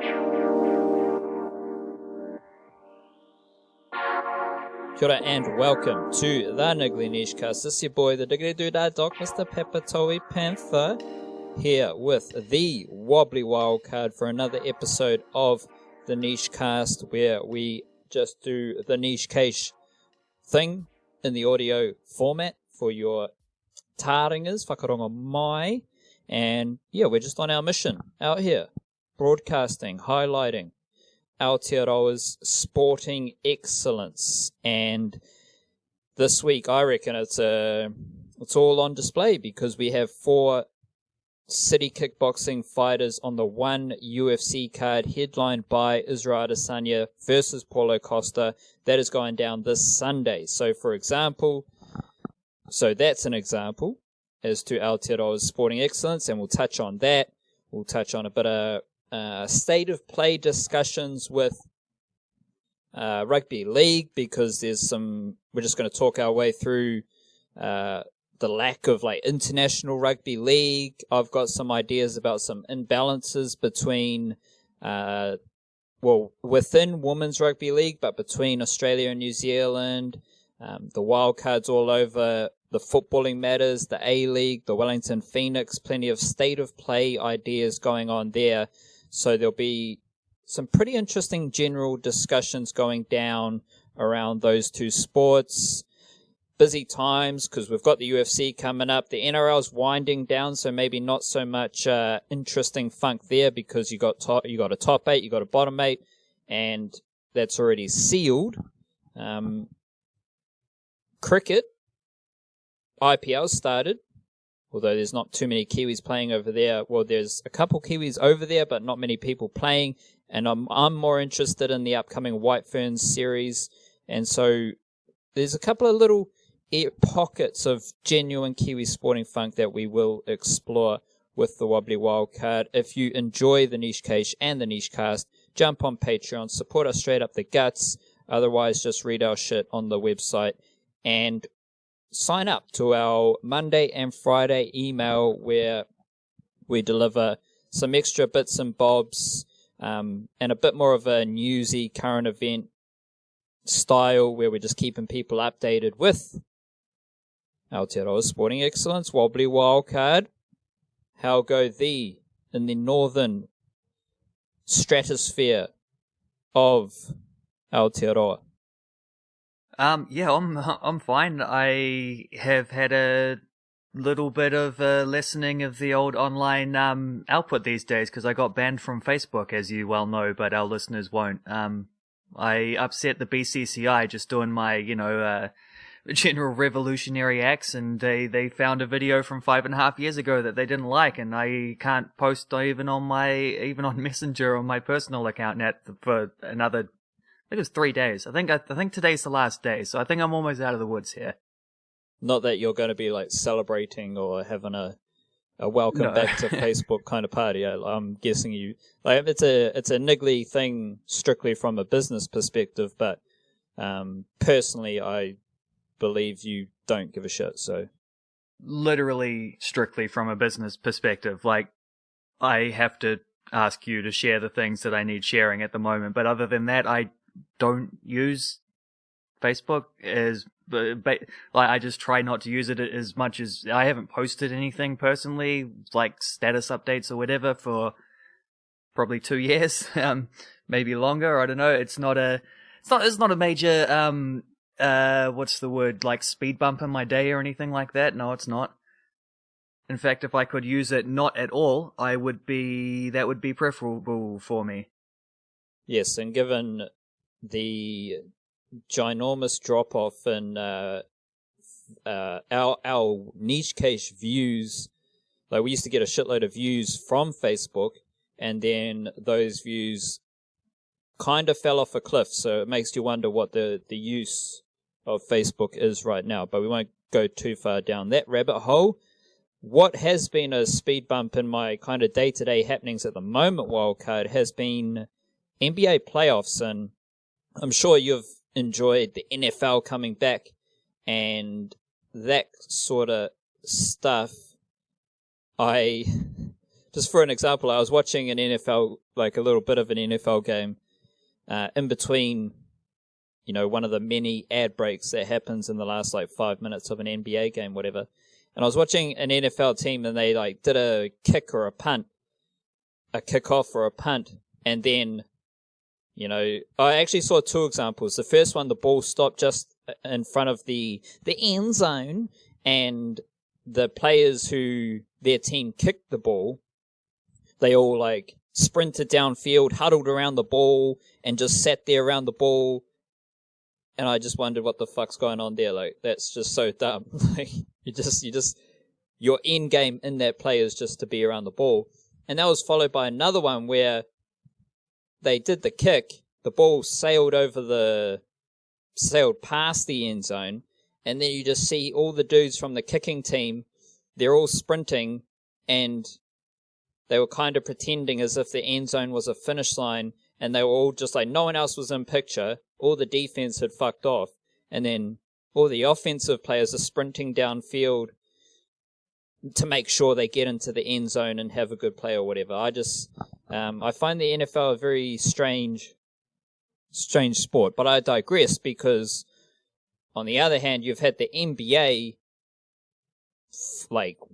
Kia ora and welcome to the Niggly Niche Cast. This is your boy, the Diggity Doodah Doc, Mr. Peppertoe Panther, here with the Wobbly Wildcard for another episode of the Niche Cast, where we just do the niche cache thing in the audio format for your tāringas, whakaronga mai, and yeah, we're just on our mission out here, broadcasting, highlighting Aotearoa's sporting excellence. And this week I reckon it's all on display because we have 4 city kickboxing fighters on the one UFC card headlined by Israel Adesanya versus Paulo Costa. That is going down this Sunday. So that's an example as to Aotearoa's sporting excellence, and we'll touch on that. We'll touch on a bit of state of play discussions with rugby league, because we're just going to talk our way through the lack of international rugby league. I've got some ideas about some imbalances between within women's rugby league, but between Australia and New Zealand, the wildcards all over the footballing matters, the A-League, the Wellington Phoenix, plenty of state of play ideas going on there. So there'll be some pretty interesting general discussions going down around those two sports. Busy times because we've got the UFC coming up. The NRL's winding down, so maybe not so much interesting funk there because you got a top 8, you got a bottom 8, and that's already sealed. Cricket, IPL started. Although there's not too many Kiwis playing over there. Well, there's a couple Kiwis over there, but not many people playing. And I'm more interested in the upcoming White Ferns series. And so there's a couple of little pockets of genuine Kiwi sporting funk that we will explore with the Wobbly Wildcard. If you enjoy the Niche Cache and the Niche Cast, jump on Patreon, support us straight up the guts. Otherwise, just read our shit on the website and sign up to our Monday and Friday email where we deliver some extra bits and bobs and a bit more of a newsy current event style where we're just keeping people updated with Aotearoa's sporting excellence, Wobbly Wildcard. How go thee in the northern stratosphere of Aotearoa? Yeah, I'm fine. I have had a little bit of lessening of the old online output these days because I got banned from Facebook, as you well know, but our listeners won't. I upset the BCCI just doing my, general revolutionary acts, and they found a video from 5.5 years ago that they didn't like, and I can't post even on Messenger on my personal account net for another. I think it was 3 days. I think today's the last day, so I think I'm almost out of the woods here. Not that you're going to be celebrating or having a welcome back to Facebook kind of party. I'm guessing you it's a niggly thing strictly from a business perspective, but personally, I believe you don't give a shit. So literally, strictly from a business perspective, I have to ask you to share the things that I need sharing at the moment, but other than that, I don't use Facebook I just try not to use it as much as I haven't posted anything personally, like status updates or whatever, for probably 2 years, maybe longer. I don't know. It's not a major what's the word, speed bump in my day or anything like that. No, it's not. In fact, if I could use it not at all, that would be preferable for me. Yes, and given the ginormous drop-off in our niche cache views, we used to get a shitload of views from Facebook, and then those views kind of fell off a cliff, so it makes you wonder what the use of Facebook is right now, but we won't go too far down that rabbit hole. What has been a speed bump in my kind of day-to-day happenings at the moment, Wildcard, has been NBA playoffs, and I'm sure you've enjoyed the NFL coming back and that sort of stuff. I just for an example, I was watching an NFL, like a little bit of an NFL game, in between, one of the many ad breaks that happens in the last 5 minutes of an NBA game, whatever. And I was watching an NFL team and they did a kick or a punt, a kickoff or a punt. And then, I actually saw two examples. The first one, the ball stopped just in front of the end zone, and the players who their team kicked the ball, they all sprinted downfield, huddled around the ball, and just sat there around the ball. And I just wondered what the fuck's going on there. That's just so dumb. Your end game in that play is just to be around the ball. And that was followed by another one where they did the kick, the ball sailed past the end zone, and then you just see all the dudes from the kicking team, they're all sprinting, and they were kind of pretending as if the end zone was a finish line, and they were all just no one else was in picture, all the defense had fucked off, and then all the offensive players are sprinting downfield to make sure they get into the end zone and have a good play or whatever. I find the NFL a very strange sport, but I digress because on the other hand, you've had the NBA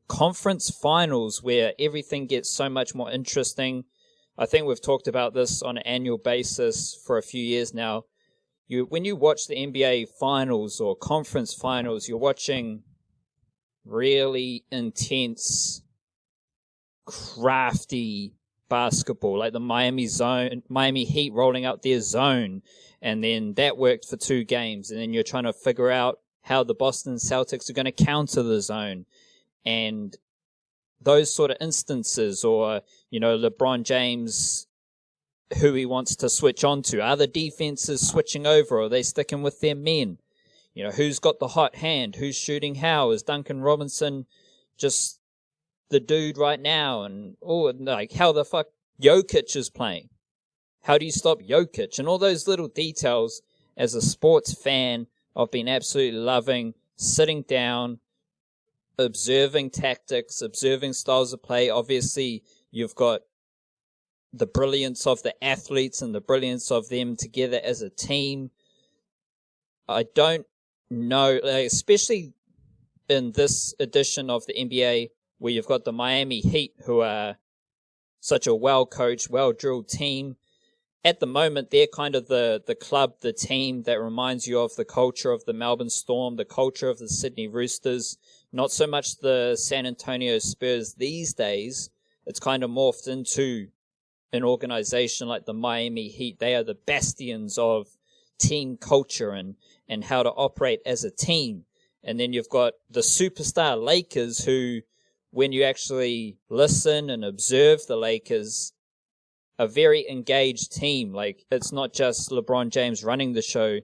conference finals where everything gets so much more interesting. I think we've talked about this on an annual basis for a few years now. When you watch the NBA finals or conference finals, you're watching really intense, crafty basketball, like the Miami Heat rolling out their zone, and then that worked for 2 games, and then you're trying to figure out how the Boston Celtics are going to counter the zone, and those sort of instances, or LeBron James, who he wants to switch on to. Are the defenses switching over, or are they sticking with their men? Who's got the hot hand? Who's shooting how? Is Duncan Robinson just the dude right now? And how the fuck Jokic is playing? How do you stop Jokic? And all those little details, as a sports fan, I've been absolutely loving sitting down, observing tactics, observing styles of play. Obviously, you've got the brilliance of the athletes and the brilliance of them together as a team. I don't know, especially in this edition of the NBA, where you've got the Miami Heat, who are such a well-coached, well-drilled team. At the moment, they're kind of the club, the team that reminds you of the culture of the Melbourne Storm, the culture of the Sydney Roosters, not so much the San Antonio Spurs these days. It's kind of morphed into an organization like the Miami Heat. They are the bastions of team culture and how to operate as a team. And then you've got the superstar Lakers, who, when you actually listen and observe the Lakers, a very engaged team. It's not just LeBron James running the show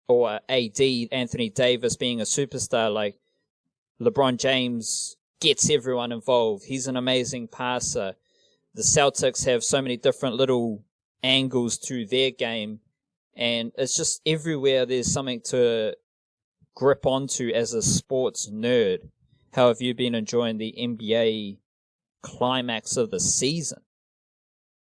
or AD, Anthony Davis, being a superstar. LeBron James gets everyone involved. He's an amazing passer. The Celtics have so many different little angles to their game, and it's just everywhere there's something to grip onto as a sports nerd. How have you been enjoying the NBA climax of the season?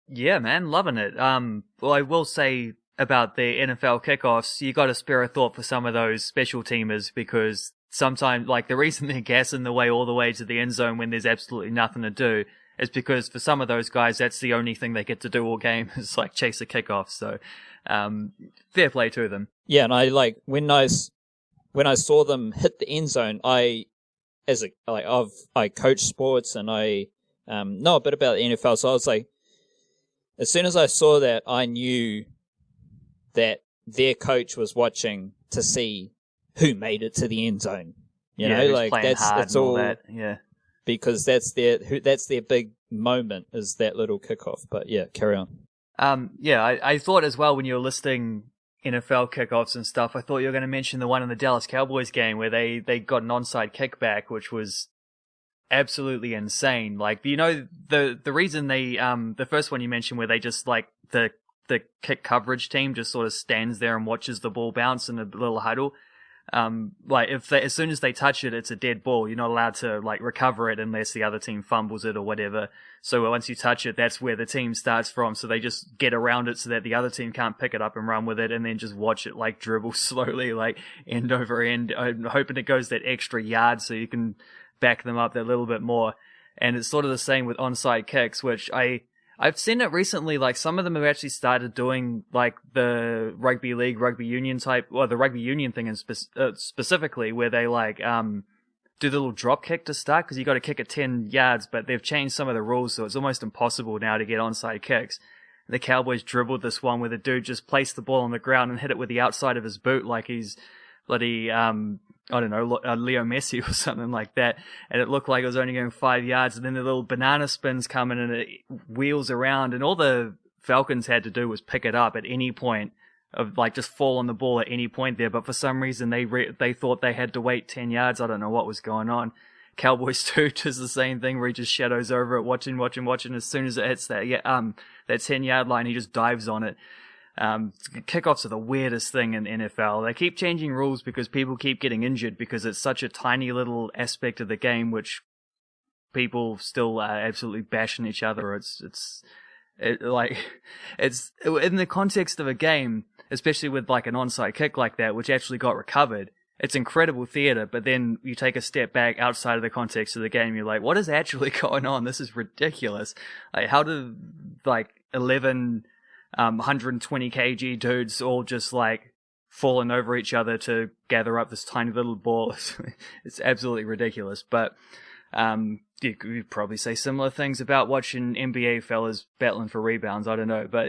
Yeah, man, loving it. Well, I will say about the NFL kickoffs, you got to spare a thought for some of those special teamers, because sometimes, the reason they're gassing the way all the way to the end zone when there's absolutely nothing to do is because for some of those guys, that's the only thing they get to do all game is chase a kickoff. So, fair play to them. Yeah, and I when I saw them hit the end zone, I coach sports and I know a bit about the NFL, so I was as soon as I saw that, I knew that their coach was watching to see who made it to the end zone. You know, that's all that. Yeah. Because that's their big moment, is that little kickoff. But yeah, carry on. I thought as well when you were listing NFL kickoffs and stuff, I thought you were going to mention the one in the Dallas Cowboys game where they got an onside kickback, which was absolutely insane. The reason they the first one you mentioned where they just the kick coverage team just sort of stands there and watches the ball bounce in a little huddle. Like as soon as they touch it, it's a dead ball. You're not allowed to like recover it unless the other team fumbles it or whatever. So once you touch it, that's where the team starts from. So they just get around it so that the other team can't pick it up and run with it, and then just watch it like dribble slowly, like end over end, hoping it goes that extra yard so you can back them up that little bit more. And it's sort of the same with onside kicks, which I've seen it recently, like some of them have actually started doing like the rugby league, rugby union type, or the rugby union thing in specifically, where they like do the little drop kick to start, because you got to kick it 10 yards, but they've changed some of the rules, so it's almost impossible now to get onside kicks. The Cowboys dribbled this one where the dude just placed the ball on the ground and hit it with the outside of his boot like he's bloody, I don't know, Leo Messi or something like that, and it looked like it was only going 5 yards, and then the little banana spins come in and it wheels around, and all the Falcons had to do was pick it up at any point, of like just fall on the ball at any point there, but for some reason they thought they had to wait 10 yards. I don't know what was going on. Cowboys too does the same thing where he just shadows over it, watching. As soon as it hits that 10-yard line, he just dives on it. Kickoffs are the weirdest thing in NFL. They keep changing rules because people keep getting injured because it's such a tiny little aspect of the game which people still are absolutely bashing each other. It's in the context of a game, especially with like an onside kick like that, which actually got recovered. It's incredible theater, but then you take a step back outside of the context of the game, you're like, what is actually going on? This is ridiculous. Like, how do like 11 120 kg dudes all just like falling over each other to gather up this tiny little ball? It's absolutely ridiculous. But you could probably say similar things about watching NBA fellas battling for rebounds. I don't know, but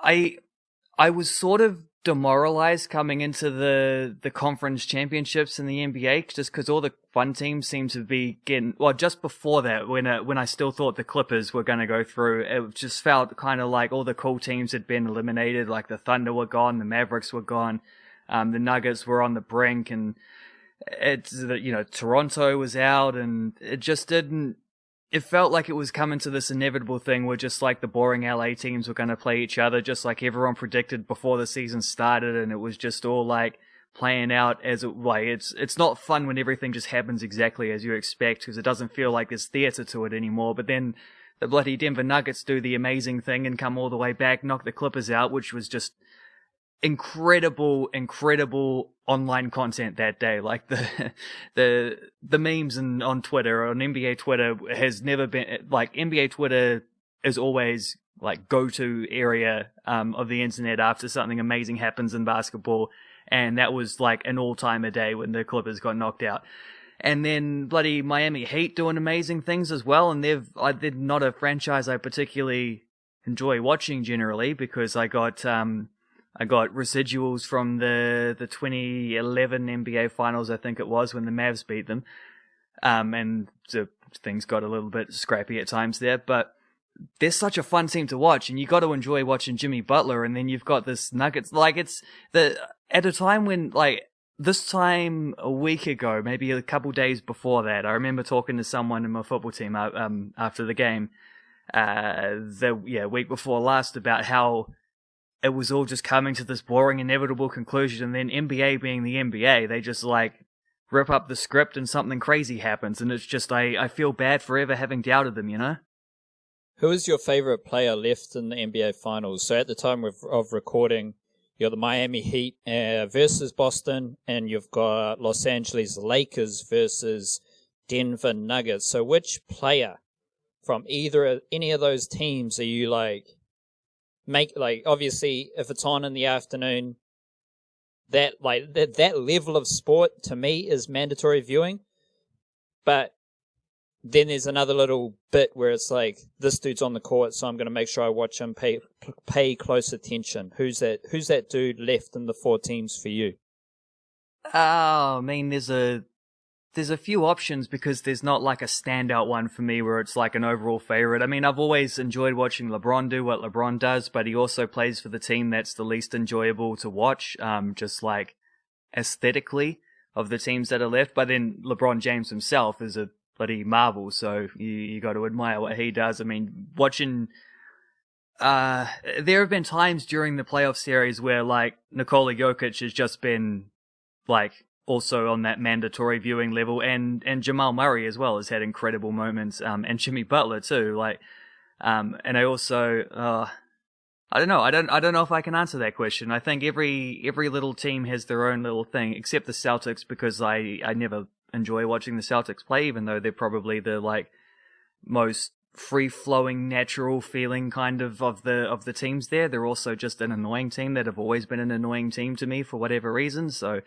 I was sort of demoralized coming into the conference championships in the NBA, just because all the fun teams seem to be getting, well, just before that, when I still thought the Clippers were going to go through, it just felt kind of like all the cool teams had been eliminated. Like the Thunder were gone, the Mavericks were gone, the Nuggets were on the brink, and Toronto was out, and it just didn't. It felt like it was coming to this inevitable thing where just like the boring LA teams were going to play each other, just like everyone predicted before the season started, and it was just all like playing out as it like it's not fun when everything just happens exactly as you expect, because it doesn't feel like there's theater to it anymore. But then the bloody Denver Nuggets do the amazing thing and come all the way back, knock the Clippers out, which was just incredible online content that day. Like the memes on Twitter, on NBA Twitter, has never been like, NBA Twitter is always like go-to area of the internet after something amazing happens in basketball, and that was like an all-timer day when the Clippers got knocked out. And then bloody Miami Heat doing amazing things as well, and they're not a franchise I particularly enjoy watching generally, because I got residuals from the 2011 NBA Finals, I think it was, when the Mavs beat them. And so things got a little bit scrappy at times there, but they're such a fun team to watch, and you got to enjoy watching Jimmy Butler. And then you've got this Nuggets, like at a time when, like, this time a week ago, maybe a couple days before that, I remember talking to someone in my football team after the game, week before last, about how it was all just coming to this boring, inevitable conclusion, and then NBA being the NBA, they just like rip up the script and something crazy happens, and it's just, I feel bad for ever having doubted them, you know? Who is your favorite player left in the NBA Finals? So at the time of recording, you got the Miami Heat versus Boston, and you've got Los Angeles Lakers versus Denver Nuggets. So which player from any of those teams are you like, obviously if it's on in the afternoon, that level of sport to me is mandatory viewing, but then there's another little bit where it's like, this dude's on the court, so I'm going to make sure I watch him, pay close attention. Who's that dude left in the four teams for you? Oh, I mean, there's a few options, because there's not like a standout one for me where it's like an overall favorite. I mean, I've always enjoyed watching LeBron do what LeBron does, but he also plays for the team that's the least enjoyable to watch, just like aesthetically, of the teams that are left. But then LeBron James himself is a bloody marvel, so you got to admire what he does. I mean, watching, there have been times during the playoff series where like Nikola Jokic has just been like also on that mandatory viewing level, and Jamal Murray as well has had incredible moments, and Jimmy Butler too. Like, and I also, I don't know. I don't know if I can answer that question. I think every little team has their own little thing, except the Celtics, because I never enjoy watching the Celtics play, even though they're probably the like most free flowing, natural feeling kind of the teams there. They're also just an annoying team that have always been an annoying team to me for whatever reason. So,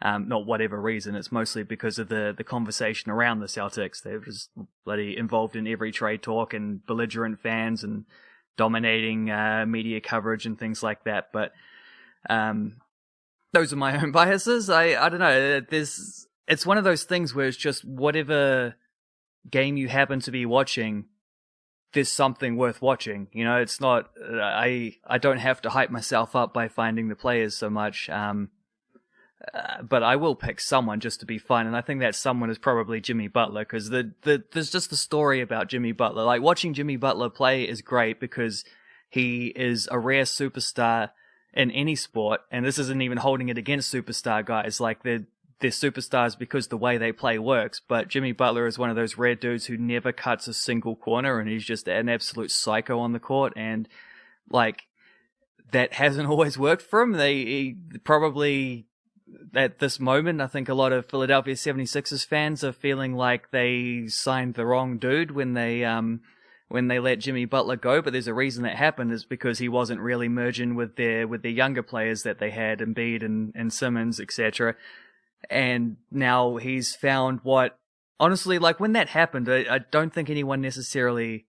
not whatever reason, it's mostly because of the conversation around the Celtics. They're just bloody involved in every trade talk and belligerent fans and dominating media coverage and things like that. But those are my own biases. I don't know. It's one of those things where it's just whatever game you happen to be watching, there's something worth watching. You know, it's not. I don't have to hype myself up by finding the players so much. But I will pick someone just to be fun, and I think that someone is probably Jimmy Butler, because there's just the story about Jimmy Butler. Like, watching Jimmy Butler play is great because he is a rare superstar in any sport, and this isn't even holding it against superstar guys. Like, they're superstars because the way they play works, but Jimmy Butler is one of those rare dudes who never cuts a single corner, and he's just an absolute psycho on the court, and like, that hasn't always worked for him. He probably, at this moment, I think a lot of Philadelphia 76ers fans are feeling like they signed the wrong dude when they let Jimmy Butler go, but there's a reason that happened. Is because he wasn't really merging with their younger players that they had, Embiid and Simmons, etc. And now he's found what, honestly, like, when that happened, I don't think anyone necessarily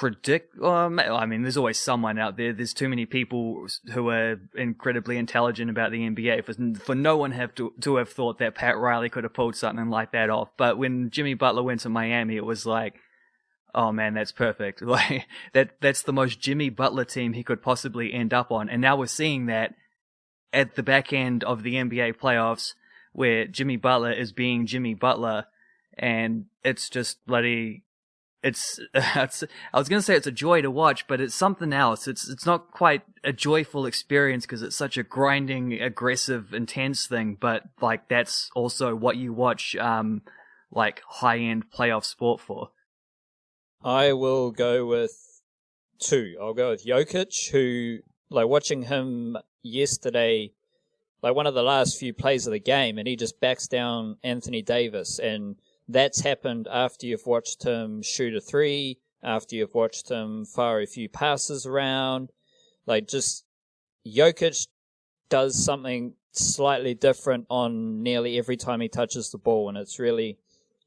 I mean, there's always someone out there. There's too many people who are incredibly intelligent about the NBA for no one to have thought that Pat Riley could have pulled something like that off. But when Jimmy Butler went to Miami, it was like, oh man, that's perfect. Like, that's the most Jimmy Butler team he could possibly end up on. And now we're seeing that at the back end of the NBA playoffs, where Jimmy Butler is being Jimmy Butler, and it's just bloody. I was going to say it's a joy to watch, but it's something else. It's not quite a joyful experience because it's such a grinding, aggressive, intense thing, but like, that's also what you watch, like, high-end playoff sport for. I will go with two. I'll go with Jokic, who, like, watching him yesterday, like, one of the last few plays of the game, and he just backs down Anthony Davis, and that's happened after you've watched him shoot a three, after you've watched him fire a few passes around. Like, just Jokic does something slightly different on nearly every time he touches the ball, and it's really,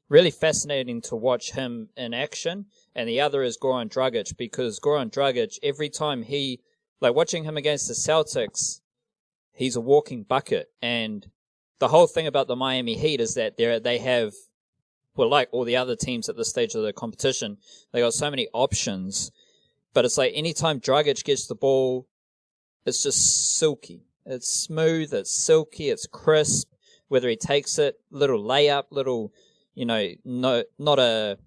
really fascinating to watch him in action. And the other is Goran Dragic, because Goran Dragic, every time watching him against the Celtics, he's a walking bucket. And the whole thing about the Miami Heat is that they have, well, like all the other teams at this stage of the competition, they got so many options. But it's like, anytime Dragic gets the ball, it's just silky. It's smooth, it's silky, it's crisp. Whether he takes it, little layup, little, not a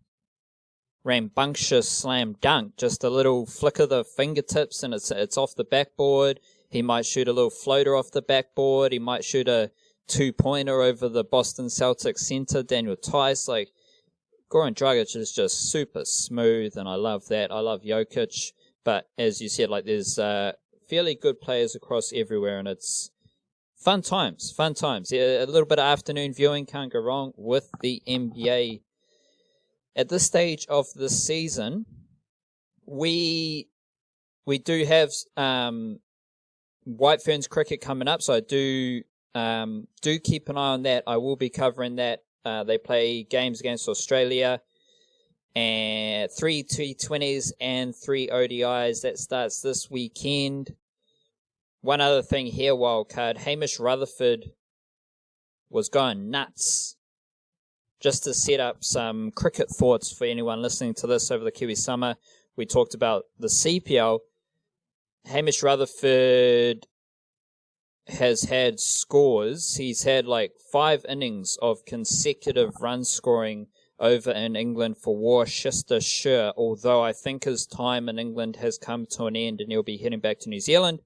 rambunctious slam dunk, just a little flick of the fingertips and it's off the backboard. He might shoot a little floater off the backboard. He might shoot a 2-pointer over the Boston Celtics center, Daniel Tice. Like, Goran Dragic is just super smooth, and I love that. I love Jokic, but as you said, like, there's fairly good players across everywhere, and it's fun times. Yeah, a little bit of afternoon viewing, can't go wrong with the NBA. At this stage of the season, we do have White Ferns cricket coming up, so I do keep an eye on that. I will be covering that. They play games against Australia, and 3 T20s and 3 ODIs. That starts this weekend. One other thing here, wildcard, Hamish Rutherford was going nuts. Just to set up some cricket thoughts for anyone listening to this over the Kiwi summer, we talked about the CPL. Hamish Rutherford has had scores. He's had like 5 innings of consecutive run scoring over in England for Worcestershire, although I think his time in England has come to an end and he'll be heading back to New Zealand.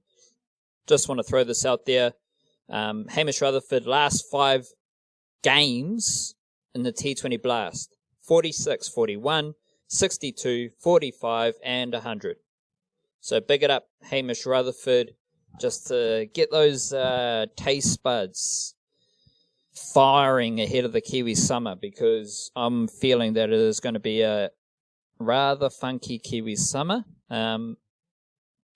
Just want to throw this out there. Hamish Rutherford, last 5 games in the T20 Blast: 46, 41, 62, 45, and 100. So big it up, Hamish Rutherford, just to get those taste buds firing ahead of the Kiwi summer, because I'm feeling that it is going to be a rather funky Kiwi summer. But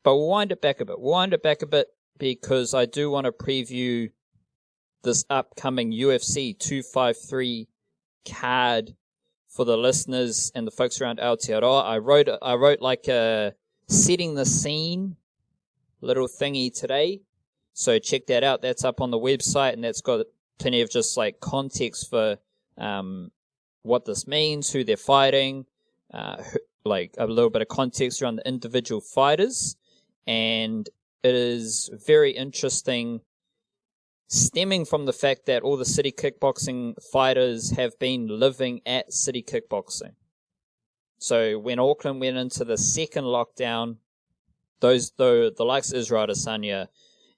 we'll wind it back a bit, because I do want to preview this upcoming UFC 253 card for the listeners and the folks around Aotearoa. I wrote like a setting the scene little thingy today, so check that out. That's up on the website, and that's got plenty of just like context for what this means, who they're fighting, like a little bit of context around the individual fighters. And it is very interesting, stemming from the fact that all the City Kickboxing fighters have been living at City Kickboxing. So when Auckland went into the second lockdown, the likes of Israel Adesanya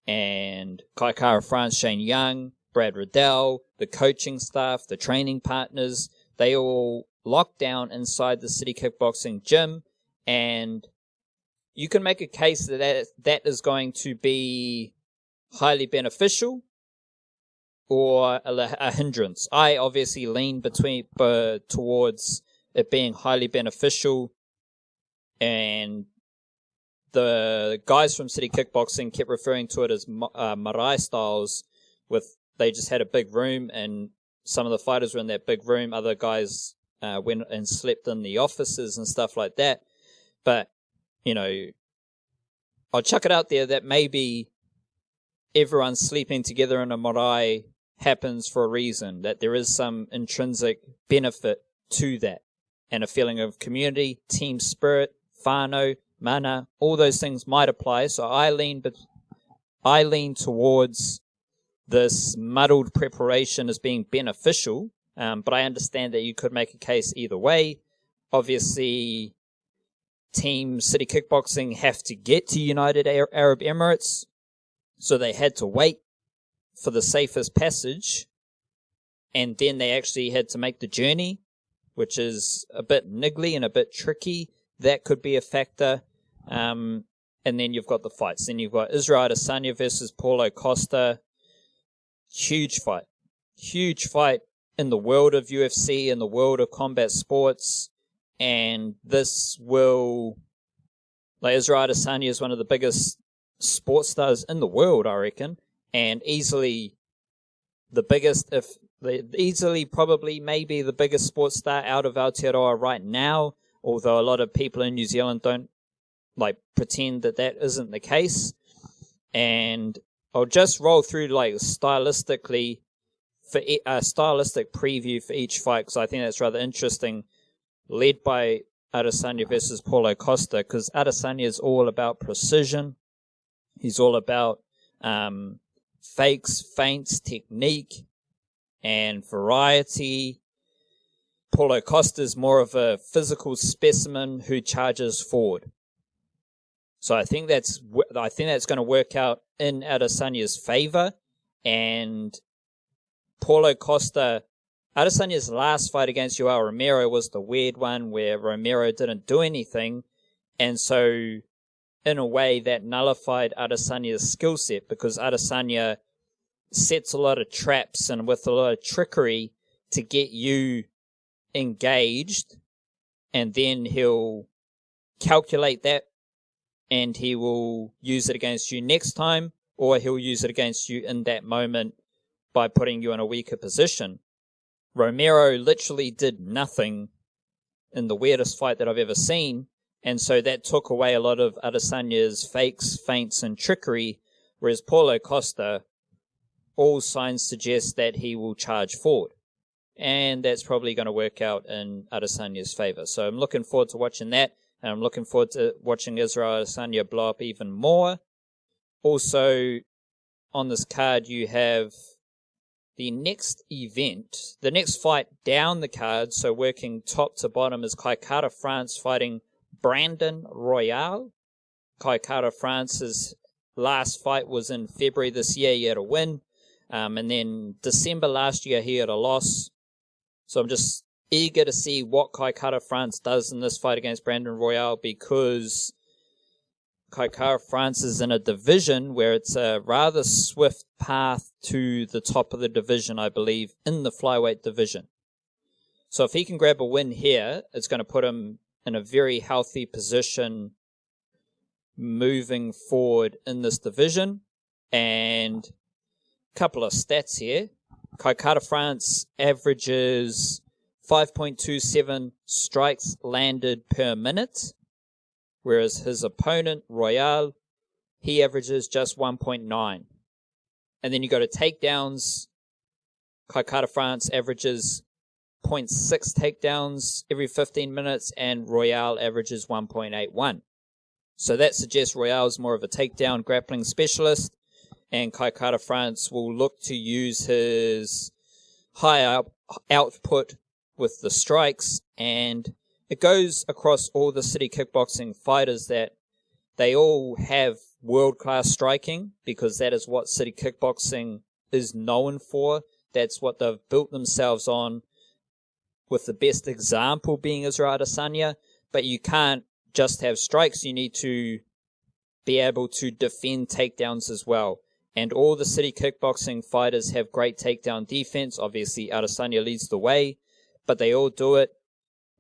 and Kai Kara France, Shane Young, Brad Riddell, the coaching staff, the training partners, they all locked down inside the City Kickboxing gym, and you can make a case that is going to be highly beneficial or a hindrance. I obviously lean towards it being highly beneficial, and the guys from City Kickboxing kept referring to it as marae styles, they just had a big room, and some of the fighters were in that big room. Other guys went and slept in the offices and stuff like that. But, I'll chuck it out there that maybe everyone sleeping together in a marae happens for a reason, that there is some intrinsic benefit to that, and a feeling of community, team spirit, whānau, mana, all those things might apply. So I lean towards this muddled preparation as being beneficial, but I understand that you could make a case either way. Obviously, Team City Kickboxing have to get to United Arab Emirates, so they had to wait for the safest passage, and then they actually had to make the journey, which is a bit niggly and a bit tricky. That could be a factor. And then you've got the fights. Then you've got Israel Adesanya versus Paulo Costa. Huge fight in the world of UFC, in the world of combat sports. And this will, Israel Adesanya is one of the biggest sports stars in the world, I reckon, and easily probably maybe the biggest sports star out of Aotearoa right now, although a lot of people in New Zealand don't pretend that isn't the case. And I'll just roll through stylistically for a stylistic preview for each fight, because I think that's rather interesting, led by Adesanya versus Paulo Costa, because Adesanya is all about precision. He's all about fakes, feints, technique, and variety. Paulo Costa is more of a physical specimen who charges forward. So I think that's going to work out in Adesanya's favor. And Paulo Costa, Adesanya's last fight against Yoel Romero was the weird one where Romero didn't do anything, and so in a way that nullified Adesanya's skill set, because Adesanya sets a lot of traps and with a lot of trickery to get you engaged, and then he'll calculate that and he will use it against you next time, or he'll use it against you in that moment by putting you in a weaker position. Romero literally did nothing in the weirdest fight that I've ever seen, and so that took away a lot of Adesanya's fakes, feints, and trickery, whereas Paulo Costa, all signs suggest that he will charge forward. And that's probably going to work out in Adesanya's favor. So I'm looking forward to watching that, and I'm looking forward to watching Israel Adesanya blow up even more. Also, on this card, you have the next event, the next fight down the card, so working top to bottom, is Kai Kara France fighting Brandon Royale. Kai Kara France is last fight was in February this year. He had a win. And then December last year, he had a loss. So I'm just eager to see what Kai Kara-France does in this fight against Brandon Royale, because Kai Kara-France is in a division where it's a rather swift path to the top of the division, I believe, in the flyweight division. So if he can grab a win here, it's going to put him in a very healthy position moving forward in this division. And a couple of stats here. Kai Kara-France averages 5.27 strikes landed per minute, whereas his opponent, Royale, he averages just 1.9. And then you go to takedowns. Kai Kara-France averages 0.6 takedowns every 15 minutes, and Royale averages 1.81. So that suggests Royale is more of a takedown grappling specialist, and Kai Kara-France will look to use his high output with the strikes. And it goes across all the city kickboxing fighters that they all have world-class striking, because that is what city kickboxing is known for. That's what they've built themselves on, with the best example being Israel Adesanya. But you can't just have strikes. You need to be able to defend takedowns as well. And all the city kickboxing fighters have great takedown defense. Obviously, Adesanya leads the way, but they all do it.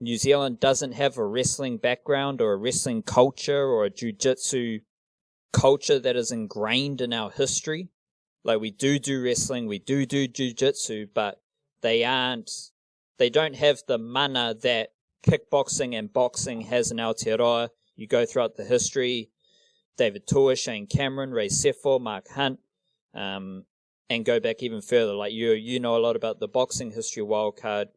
New Zealand doesn't have a wrestling background or a wrestling culture or a jiu-jitsu culture that is ingrained in our history. Like, we do wrestling, we do jiu-jitsu, but they don't have the mana that kickboxing and boxing has in Aotearoa. You go throughout the history, David Tua, Shane Cameron, Ray Sefo, Mark Hunt, and go back even further. Like, you know a lot about the boxing history of Wildcard,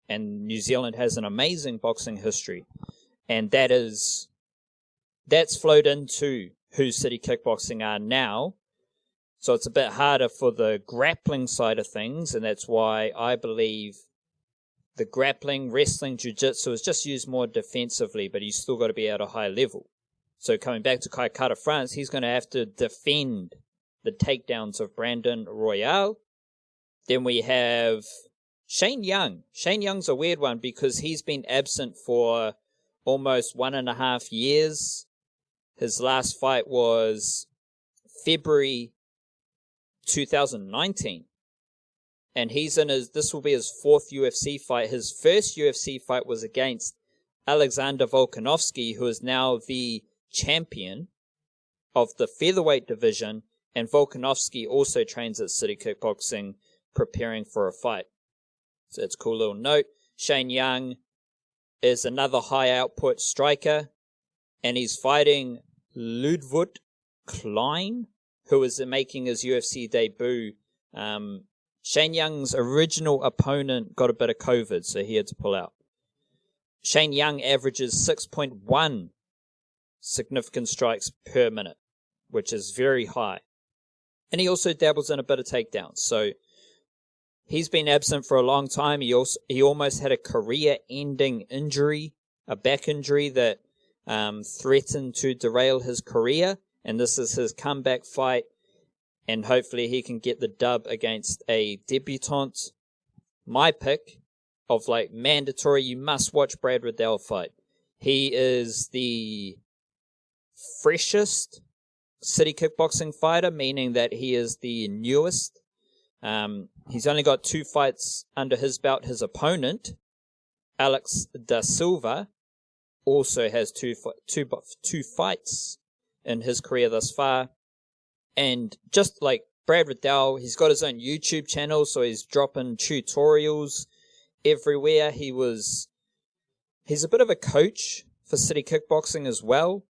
and New Zealand has an amazing boxing history. And that's flowed into who city kickboxing are now. So it's a bit harder for the grappling side of things, and that's why I believe the grappling, wrestling, jiu-jitsu is just used more defensively, but he's still got to be at a high level. So coming back to Kai Kara-France, he's going to have to defend the takedowns of Brandon Royale. Then we have Shane Young. Shane Young's a weird one because he's been absent for almost 1.5 years. His last fight was February 2019. And this will be his 4th UFC fight. His first UFC fight was against Alexander Volkanovski, who is now the champion of the featherweight division. And Volkanovski also trains at City Kickboxing, preparing for a fight. So it's a cool little note. Shane Young is another high output striker, and he's fighting Ludwig Klein, who is making his UFC debut. Shane Young's original opponent got a bit of COVID, so he had to pull out. Shane Young averages 6.1 significant strikes per minute, which is very high. And he also dabbles in a bit of takedowns. So he's been absent for a long time. He almost had a career-ending injury, a back injury that threatened to derail his career. And this is his comeback fight. And hopefully he can get the dub against a debutant. My pick of mandatory, you must watch Brad Riddell fight. He is the freshest city kickboxing fighter, meaning that he is the newest. He's only got 2 fights under his belt. His opponent, Alex da Silva, also has two fights in his career thus far. And just like Brad Riddell, he's got his own YouTube channel, so he's dropping tutorials everywhere. He's a bit of a coach for city kickboxing as well,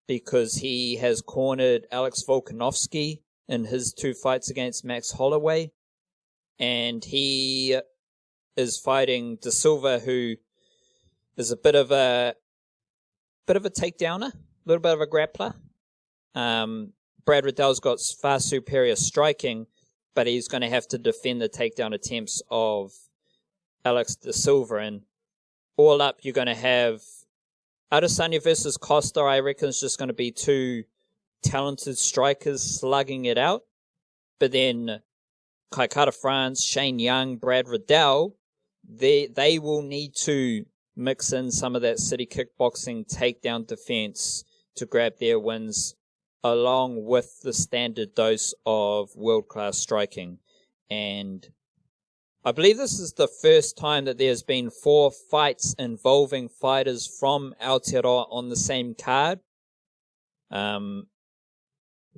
because he has cornered Alex Volkanovski in his 2 fights against Max Holloway. And he is fighting Da Silva, who is a bit of a takedowner, a little bit of a grappler. Brad Riddell's got far superior striking, but he's going to have to defend the takedown attempts of Alex da Silva. And all up, you're going to have Adesanya versus Costa. I reckon it's just going to be 2 talented strikers slugging it out. But then Kaikara France, Shane Young, Brad Riddell, they will need to mix in some of that city kickboxing takedown defense to grab their wins, along with the standard dose of world-class striking. And I believe this is the first time that there's been 4 fights involving fighters from Aotearoa on the same card.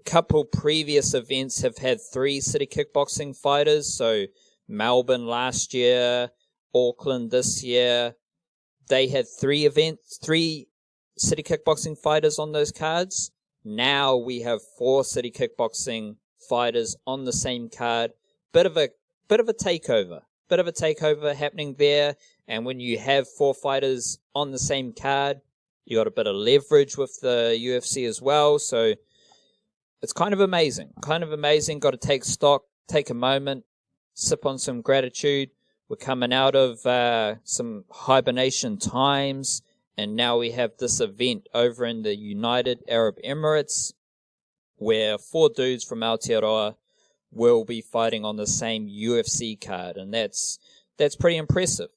Couple previous events have had 3 city kickboxing fighters, so Melbourne last year, Auckland this year. They had 3 city kickboxing fighters on those cards. Now we have 4 city kickboxing fighters on the same card. Bit of a takeover happening there. And when you have 4 fighters on the same card, you got a bit of leverage with the UFC as well. So it's kind of amazing. Got to take stock, take a moment, sip on some gratitude. We're coming out of some hibernation times, and now we have this event over in the United Arab Emirates where 4 dudes from Aotearoa will be fighting on the same UFC card, and that's pretty impressive.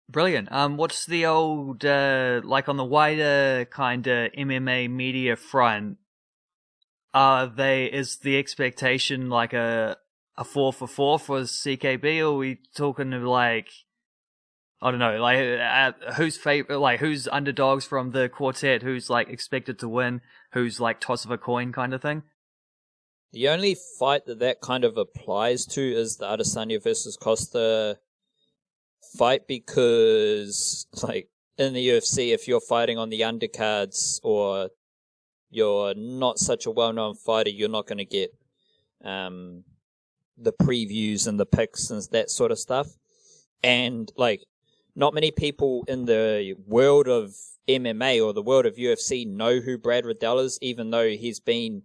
Brilliant. What's the old, like on the wider kind of MMA media front, is the expectation like a 4 for 4 for CKB, or are we talking of like, I don't know, like who's favorite, like who's underdogs from the quartet, who's like expected to win, who's like toss of a coin kind of thing? The only fight that kind of applies to is the Adesanya versus Costa fight, because like in the UFC, if you're fighting on the undercards or you're not such a well-known fighter, you're not going to get the previews and the picks and that sort of stuff. And like, not many people in the world of MMA or the world of UFC know who Brad Riddell is, even though he's been,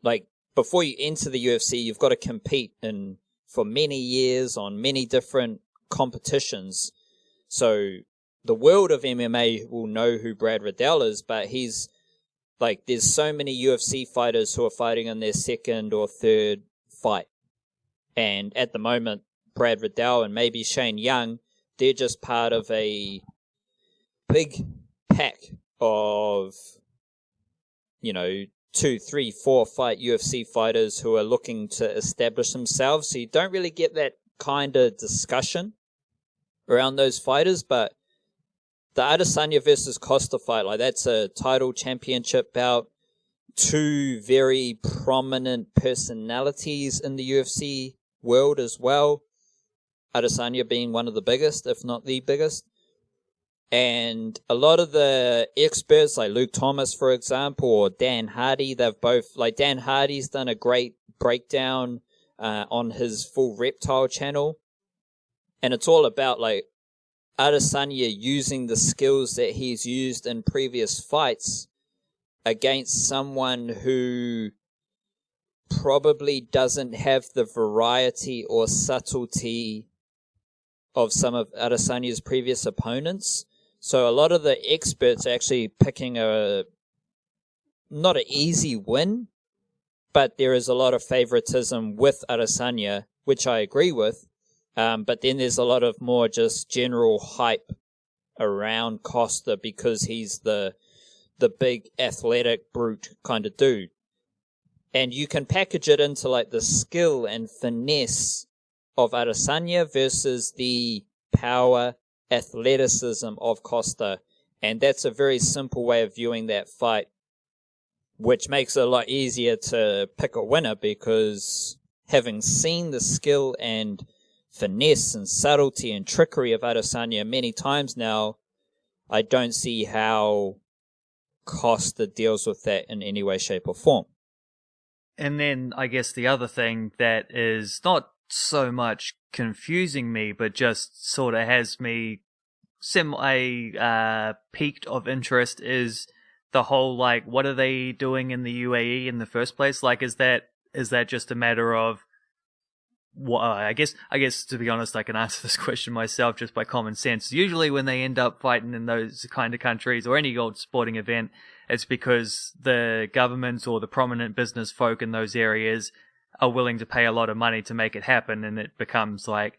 like, before you enter the UFC, you've got to compete for many years on many different competitions. So the world of MMA will know who Brad Riddell is, but he's like, there's so many UFC fighters who are fighting in their second or third fight. And at the moment, Brad Riddell and maybe Shane Young, they're just part of a big pack of, 2, 3, 4 fight UFC fighters who are looking to establish themselves. So you don't really get that kind of discussion around those fighters, but the Adesanya versus Costa fight, like, that's a title championship bout. 2 very prominent personalities in the UFC world as well. Adesanya being one of the biggest, if not the biggest. And a lot of the experts, like Luke Thomas, for example, or Dan Hardy, they've both, like, Dan Hardy's done a great breakdown on his Full Reptile channel. And it's all about, like, Adesanya using the skills that he's used in previous fights against someone who probably doesn't have the variety or subtlety of some of Adesanya's previous opponents. So a lot of the experts are actually picking not an easy win, but there is a lot of favoritism with Adesanya, which I agree with. But then there's a lot of more just general hype around Costa because he's the big athletic brute kind of dude. And you can package it into like the skill and finesse of Adesanya versus the power athleticism of Costa. And that's a very simple way of viewing that fight, which makes it a lot easier to pick a winner, because having seen the skill and finesse and subtlety and trickery of Adesanya many times now, I don't see how Costa deals with that in any way, shape, or form. And then I guess the other thing that is not so much confusing me, but just sort of has me peaked of interest, is the whole, like, what are they doing in the UAE in the first place? Like, is that just a matter of Well, I guess to be honest, I can answer this question myself just by common sense. Usually, when they end up fighting in those kind of countries or any old sporting event, it's because the government or the prominent business folk in those areas are willing to pay a lot of money to make it happen, and it becomes like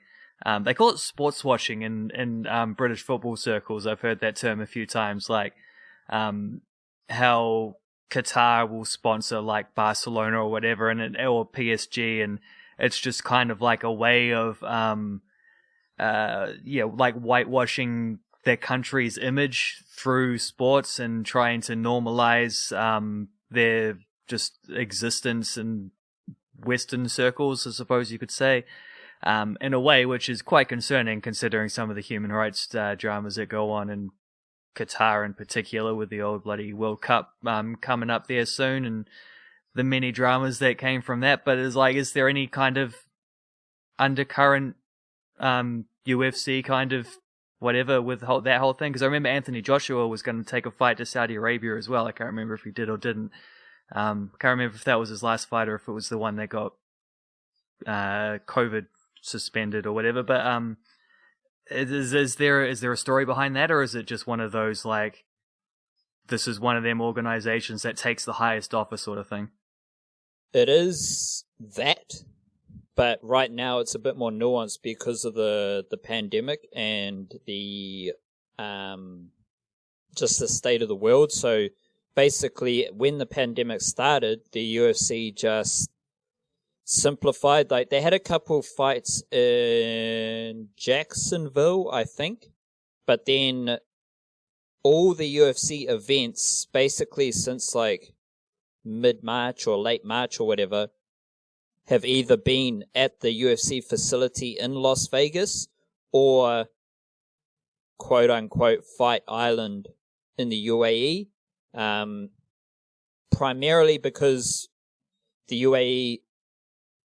they call it sports washing in British football circles. I've heard that term a few times, like how Qatar will sponsor like Barcelona or whatever, or PSG, and it's just kind of like a way of, like whitewashing their country's image through sports and trying to normalize their just existence in Western circles, I suppose you could say, in a way which is quite concerning considering some of the human rights dramas that go on in Qatar in particular, with the old bloody World Cup coming up there soon, and the many dramas that came from that. But it's like, is there any kind of undercurrent UFC kind of whatever with that whole thing? Because I remember Anthony Joshua was going to take a fight to Saudi Arabia as well. I can't remember if he did or didn't. Can't remember if that was his last fight or if it was the one that got COVID suspended or whatever. But is there a story behind that, or is it just one of those like, this is one of them organizations that takes the highest offer sort of thing? It is that, but right now it's a bit more nuanced because of the pandemic and the just the state of the world. So basically, when the pandemic started, the UFC just simplified. Like, they had a couple fights in Jacksonville, I think, but then all the UFC events, basically since like mid-March or late March or whatever, have either been at the UFC facility in Las Vegas or quote-unquote Fight Island in the UAE, primarily because the UAE,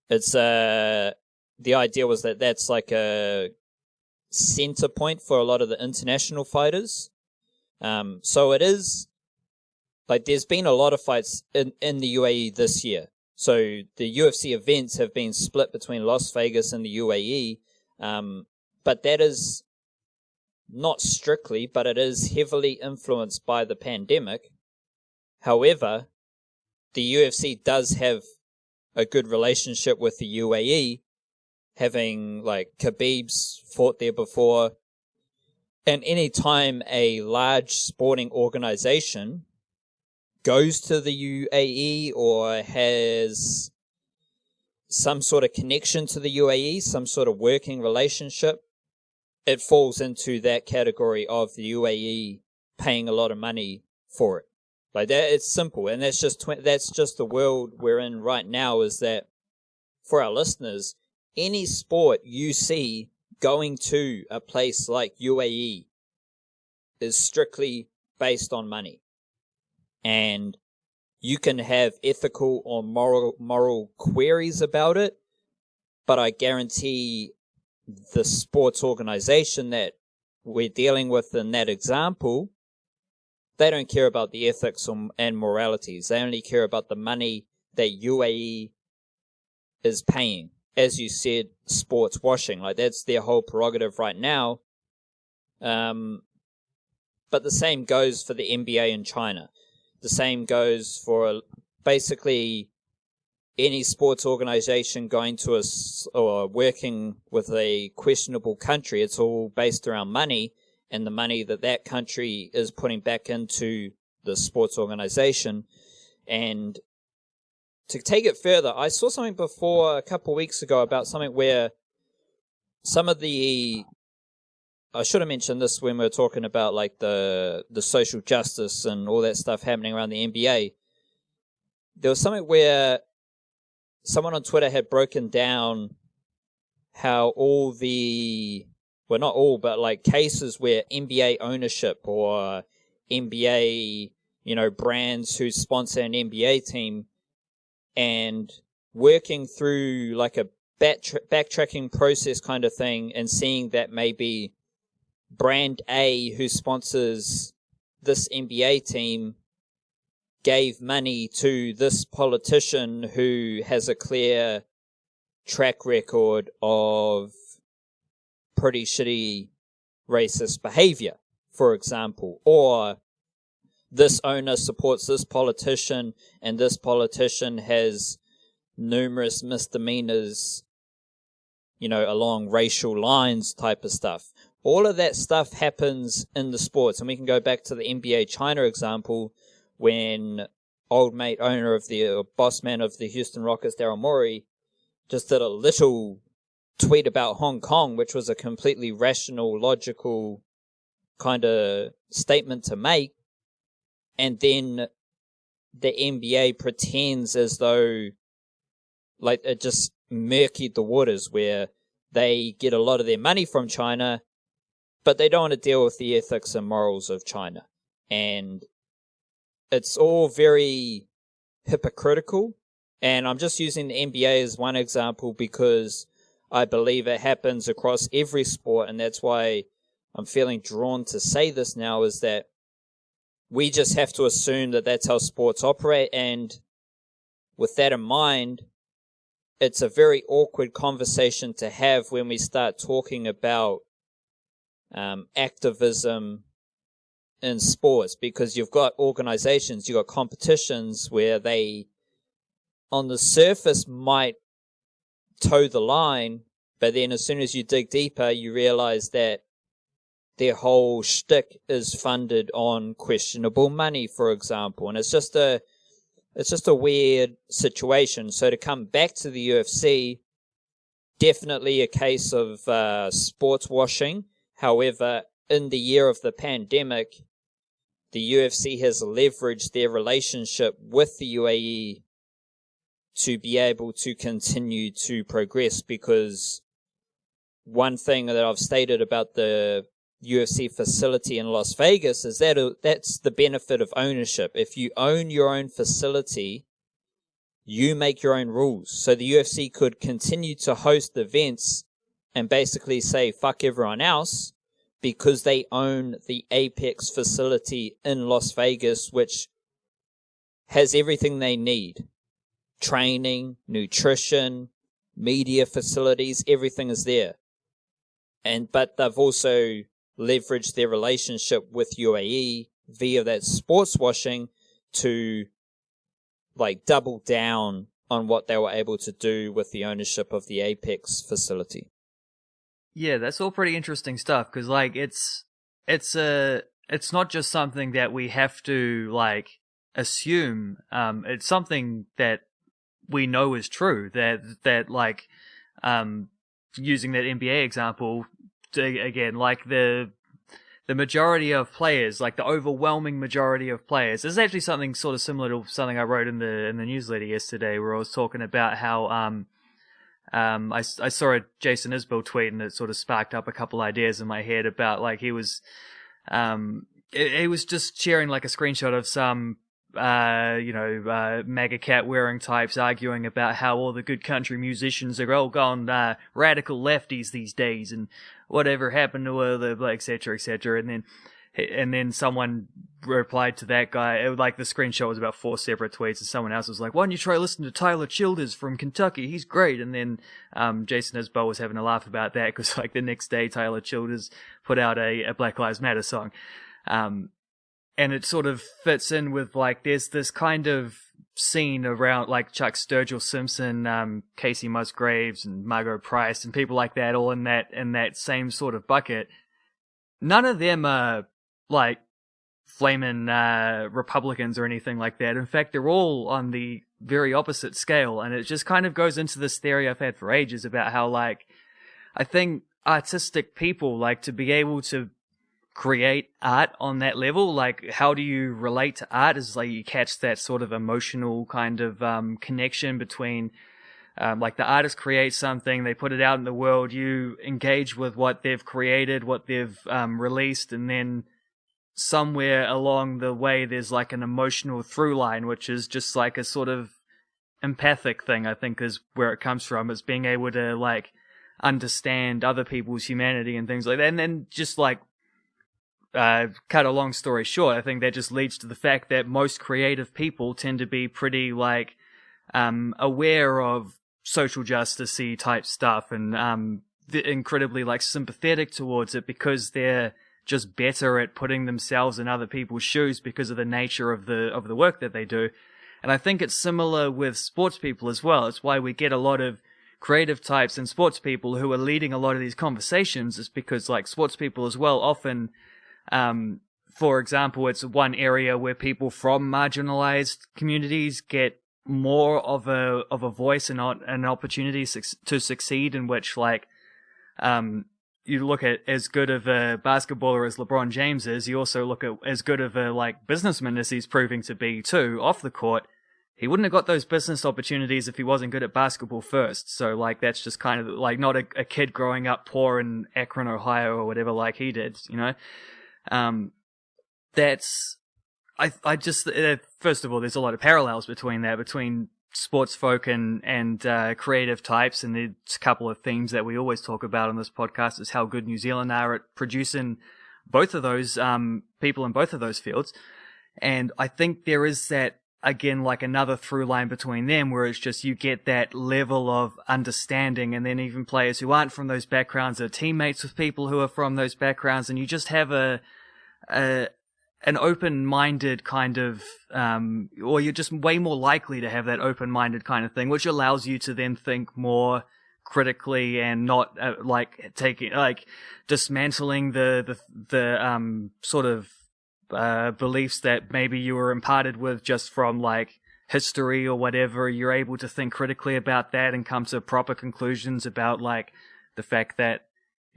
it's the idea was that that's like a center point for a lot of the international fighters. So it is like, there's been a lot of fights in the UAE this year. So the UFC events have been split between Las Vegas and the UAE. But that is not strictly, but it is heavily influenced by the pandemic. However, the UFC does have a good relationship with the UAE, having like Khabib's fought there before. And any time a large sporting organization goes to the UAE or has some sort of connection to the UAE, some sort of working relationship, it falls into that category of the UAE paying a lot of money for it. Like that, it's simple, and that's just the world we're in right now. Is that for our listeners, any sport you see going to a place like UAE is strictly based on money. And you can have ethical or moral queries about it, but I guarantee the sports organization that we're dealing with in that example, they don't care about the ethics and moralities. They only care about the money that UAE is paying. As you said, sports washing, like that's their whole prerogative right now. But the same goes for the NBA in China. The same goes for basically any sports organization going to or working with a questionable country. It's all based around money, and the money that country is putting back into the sports organization. And to take it further, I saw something before a couple of weeks ago about something where some of the, I should have mentioned this when we were talking about like the social justice and all that stuff happening around the NBA. There was something where someone on Twitter had broken down how all the, well, not all, but like cases where NBA ownership or NBA, brands who sponsor an NBA team, and working through like a backtracking process kind of thing, and seeing that maybe brand A who sponsors this NBA team gave money to this politician who has a clear track record of pretty shitty racist behavior, for example, or this owner supports this politician and this politician has numerous misdemeanors, along racial lines type of stuff. All of that stuff happens in the sports. And we can go back to the NBA China example when old mate owner of boss man of the Houston Rockets, Daryl Morey, just did a little tweet about Hong Kong, which was a completely rational, logical kind of statement to make. And then the NBA pretends as though like it just murkied the waters, where they get a lot of their money from China, but they don't want to deal with the ethics and morals of China. And it's all very hypocritical. And I'm just using the NBA as one example because I believe it happens across every sport, and that's why I'm feeling drawn to say this now, is that we just have to assume that that's how sports operate. And with that in mind, it's a very awkward conversation to have when we start talking about activism in sports, because you've got organizations, you've got competitions where they, on the surface, might toe the line, but then as soon as you dig deeper, you realize that their whole shtick is funded on questionable money, for example. And it's just a weird situation. So to come back to the UFC, definitely a case of sports washing. However, in the year of the pandemic, the UFC has leveraged their relationship with the UAE to be able to continue to progress, because one thing that I've stated about the UFC facility in Las Vegas is that that's the benefit of ownership. If you own your own facility, you make your own rules. So the UFC could continue to host events and basically say fuck everyone else, because they own the Apex facility in Las Vegas, which has everything they need. Training, nutrition, media facilities, everything is there. But they've also leveraged their relationship with UAE via that sports washing to double down on what they were able to do with the ownership of the Apex facility. Yeah, that's all pretty interesting stuff, because it's not just something that we have to assume. It's something that we know is true. That using that NBA example again, the majority of players, the overwhelming majority of players. This is actually something sort of similar to something I wrote in the newsletter yesterday, where I was talking about how I saw a Jason Isbell tweet, and it sort of sparked up a couple ideas in my head about he was just sharing a screenshot of some MAGA cat wearing types arguing about how all the good country musicians are all gone radical lefties these days, and whatever happened to et cetera, et cetera. And then someone replied to that guy. The screenshot was about 4 separate tweets, and someone else was like, "Why don't you try listening to Tyler Childers from Kentucky? He's great." And then Jason Isbell was having a laugh about that, because the next day Tyler Childers put out a Black Lives Matter song. And it sort of fits in with there's this kind of scene around Chuck Sturgill Simpson, Casey Musgraves, and Margot Price, and people like that, all in that same sort of bucket. None of them are flaming Republicans or anything like that. In fact, they're all on the very opposite scale, and it just kind of goes into this theory I've had for ages about how I think artistic people to be able to create art on that level. How do you relate to art is you catch that sort of emotional kind of connection between the artist creates something, they put it out in the world, you engage with what they've created, what they've released, and then somewhere along the way there's an emotional through line, which is just a sort of empathic thing, I think, is where it comes from. It's being able to understand other people's humanity and things like that. And then just cut a long story short, I think that just leads to the fact that most creative people tend to be pretty aware of social justice-y type stuff, and they're incredibly like sympathetic towards it because they're just better at putting themselves in other people's shoes because of the nature of the work that they do. And I think it's similar with sports people as well. It's why we get a lot of creative types and sports people who are leading a lot of these conversations, is because like sports people as well often, for example, it's one area where people from marginalized communities get more of a voice and an opportunity to succeed, in which like, you look at as good of a basketballer as LeBron James is, you also look at as good of a like businessman as he's proving to be too off the court. He wouldn't have got those business opportunities if he wasn't good at basketball first. So like that's just kind of like not a kid growing up poor in Akron, Ohio or whatever like he did, you know. That's I just first of all, there's a lot of parallels between sports folk and creative types, and there's a couple of themes that we always talk about on this podcast is how good New Zealand are at producing both of those people in both of those fields. And I think there is that, again, like another through line between them, where it's just you get that level of understanding, and then even players who aren't from those backgrounds are teammates with people who are from those backgrounds, and you just have an open-minded kind of, or you're just way more likely to have that open-minded kind of thing, which allows you to then think more critically and not like taking, like dismantling the sort of beliefs that maybe you were imparted with just from like history or whatever. You're able to think critically about that and come to proper conclusions about like the fact that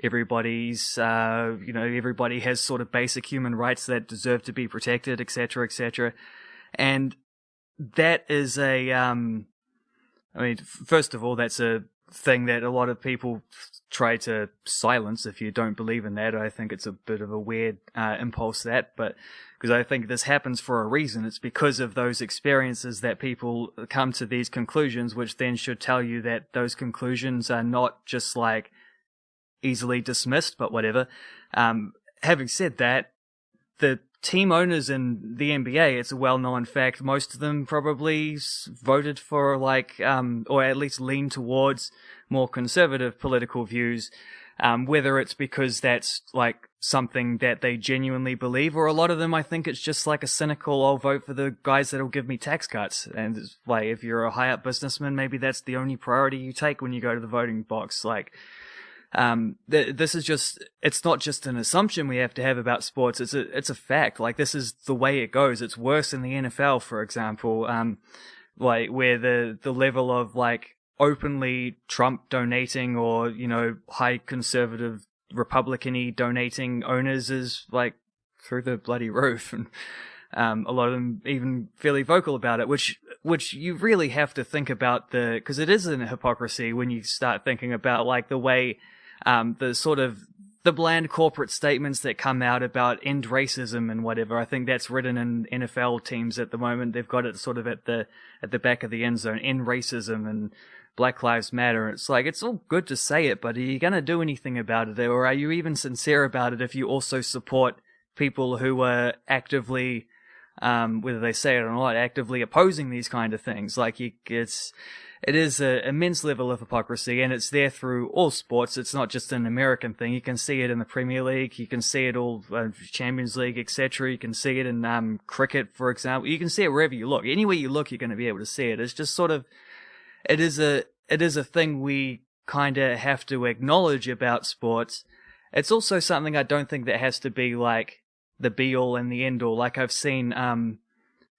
everybody's, everybody has sort of basic human rights that deserve to be protected, etc., etc. And that is first of all, that's a thing that a lot of people try to silence. If you don't believe in that, I think it's a bit of a weird impulse, but because I think this happens for a reason. It's because of those experiences that people come to these conclusions, which then should tell you that those conclusions are not just like easily dismissed, but whatever. Having said that, the team owners in the NBA, it's a well-known fact, most of them probably voted for like, or at least lean towards more conservative political views, whether it's because that's like something that they genuinely believe, or a lot of them, I think it's just like a cynical, I'll vote for the guys that'll give me tax cuts. And it's like, if you're a high-up businessman, maybe that's the only priority you take when you go to the voting box. Like, this is just, it's not just an assumption we have to have about sports. It's a fact. Like, this is the way it goes. It's worse in the NFL, for example, like where the level of like openly Trump donating or, you know, high conservative Republican-y donating owners is like through the bloody roof. And, a lot of them even fairly vocal about it, which you really have to think about cause it is a hypocrisy when you start thinking about like the way, the sort of the bland corporate statements that come out about end racism and whatever. I think that's written in NFL teams at the moment. They've got it sort of at the back of the end zone, end racism and Black Lives Matter. It's like, it's all good to say it, but are you going to do anything about it? Or are you even sincere about it if you also support people who are actively, whether they say it or not, actively opposing these kind of things? Like, it is an immense level of hypocrisy, and it's there through all sports. It's not just an American thing. You can see it in the Premier League. You can see it all, Champions League, etc. You can see it in cricket, for example. You can see it wherever you look. Anywhere you look, you're going to be able to see it. It's just sort of, it is a thing we kind of have to acknowledge about sports. It's also something I don't think that has to be like the be all and the end all. Like I've seen,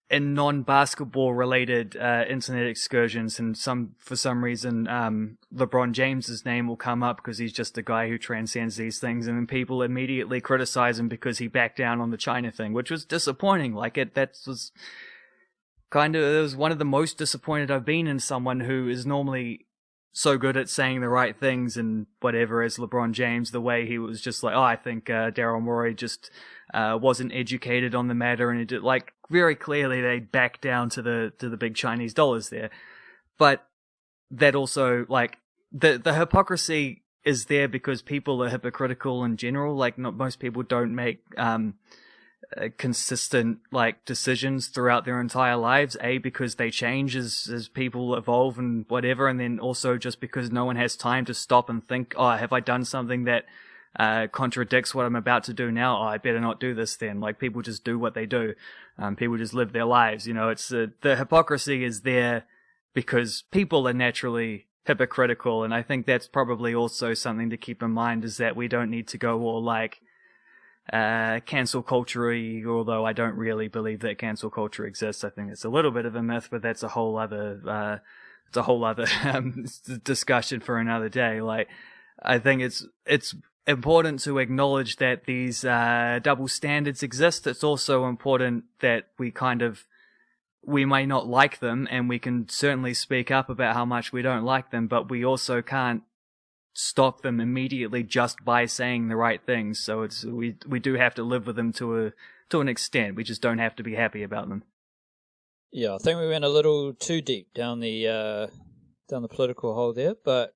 in non-basketball related internet excursions, and for some reason LeBron James's name will come up because he's just a guy who transcends these things, and then people immediately criticize him because he backed down on the China thing, which was disappointing. Like it was one of the most disappointed I've been in someone who is normally so good at saying the right things and whatever as LeBron James, the way he was just like, I think Daryl Morey just wasn't educated on the matter, and it did, like, very clearly they backed down to the big Chinese dollars there. But that also, like, the hypocrisy is there because people are hypocritical in general. Like, not most people don't make consistent like decisions throughout their entire lives. Because they change as people evolve and whatever, and then also just because no one has time to stop and think, oh, have I done something that contradicts what I'm about to do now? Oh, I better not do this then. Like, people just do what they do. People just live their lives. You know, it's the hypocrisy is there because people are naturally hypocritical, and I think that's probably also something to keep in mind, is that we don't need to go all like cancel culture-y, although I don't really believe that cancel culture exists. I think it's a little bit of a myth, but that's a whole other discussion for another day. Like, I think it's important to acknowledge that these double standards exist. It's also important that we may not like them, and we can certainly speak up about how much we don't like them, but we also can't stop them immediately just by saying the right things. So we do have to live with them to an extent. We just don't have to be happy about them. Yeah, I think we went a little too deep down the political hole there, but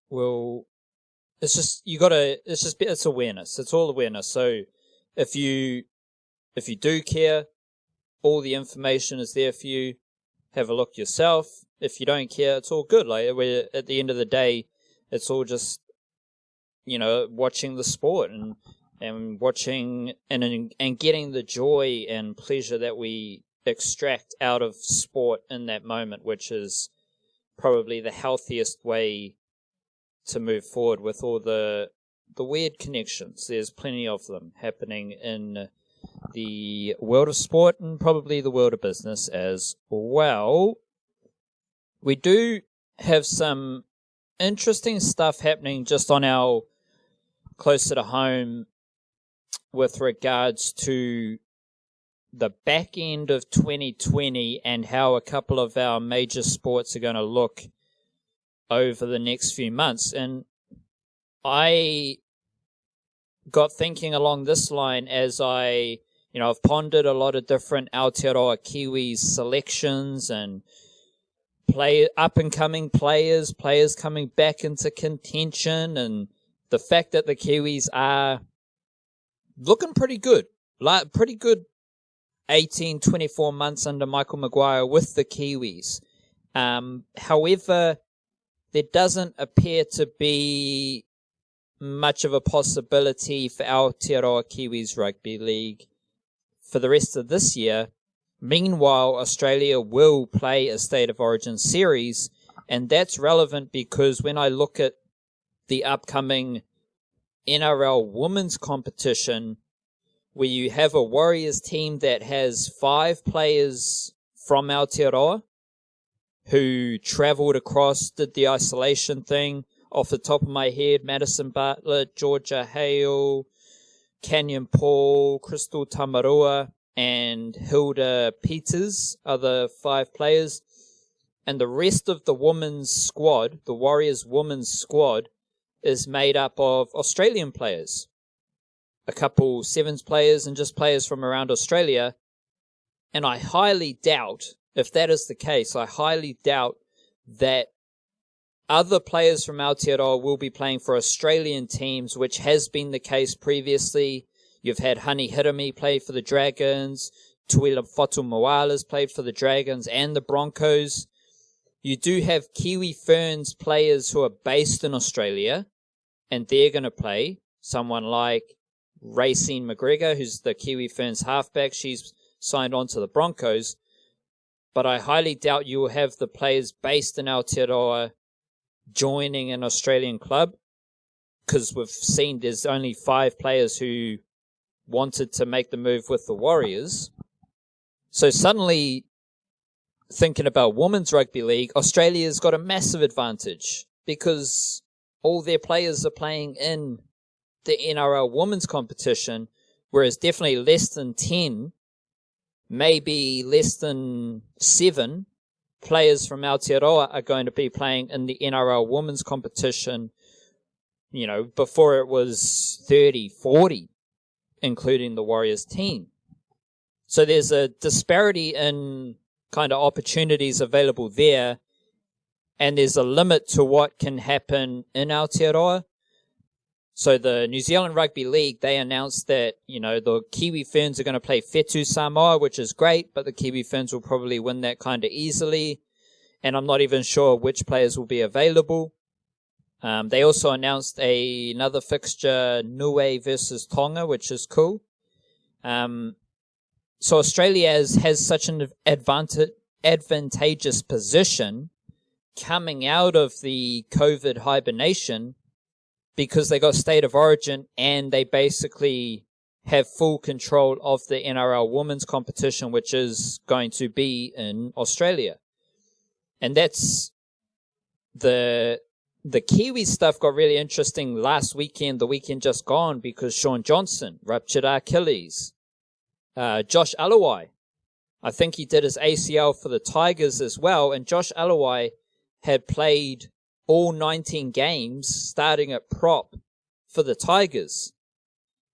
it's awareness. It's all awareness. So if you do care, all the information is there for you. Have a look yourself. If you don't care, it's all good. Like, at the end of the day, it's all just, watching the sport and watching and getting the joy and pleasure that we extract out of sport in that moment, which is probably the healthiest way to move forward with all the weird connections. There's plenty of them happening in the world of sport and probably the world of business as well. We do have some interesting stuff happening just on our closer to home with regards to the back end of 2020 and how a couple of our major sports are going to look over the next few months. And I got thinking along this line as I've pondered a lot of different Aotearoa Kiwis selections and up-and-coming players coming back into contention, and the fact that the Kiwis are looking pretty good. Like, pretty good 18, 24 months under Michael Maguire with the Kiwis. However, there doesn't appear to be much of a possibility for Aotearoa Kiwis Rugby League for the rest of this year. Meanwhile, Australia will play a State of Origin series, and that's relevant because when I look at the upcoming NRL women's competition, where you have a Warriors team that has 5 players from Aotearoa who travelled across, did the isolation thing. Off the top of my head, Madison Bartlett, Georgia Hale, Canyon Paul, Crystal Tamarua, and Hilda Peters are the 5 players. And the rest of the women's squad, the Warriors women's squad, is made up of Australian players. A couple Sevens players and just players from around Australia. And I highly doubt, if that is the case, I highly doubt that other players from Aotearoa will be playing for Australian teams, which has been the case previously. You've had Hani Hirami play for the Dragons, Tuila Fotumoala's played for the Dragons and the Broncos. You do have Kiwi Ferns players who are based in Australia, and they're going to play. Someone like Racine McGregor, who's the Kiwi Ferns halfback, she's signed on to the Broncos. But I highly doubt you will have the players based in Aotearoa joining an Australian club, because we've seen there's only 5 players who wanted to make the move with the Warriors. So suddenly, thinking about women's rugby league, Australia's got a massive advantage because all their players are playing in the NRL women's competition, whereas definitely less than 10, maybe less than 7 players from Aotearoa are going to be playing in the NRL women's competition, before it was 30, 40, including the Warriors team. So there's a disparity in kind of opportunities available there, and there's a limit to what can happen in Aotearoa. So the New Zealand Rugby League, they announced that, the Kiwi Ferns are going to play Whetu Samoa, which is great, but the Kiwi Ferns will probably win that kind of easily. And I'm not even sure which players will be available. They also announced another fixture, Niue versus Tonga, which is cool. So Australia has such an advantageous position coming out of the COVID hibernation because they got state of origin and they basically have full control of the NRL women's competition, which is going to be in Australia. And that's the Kiwi stuff got really interesting last weekend, the weekend just gone, because Sean Johnson ruptured Achilles. Josh Alawai, I think he did his ACL for the Tigers as well, and Josh Alawai had played all 19 games starting at prop for the Tigers.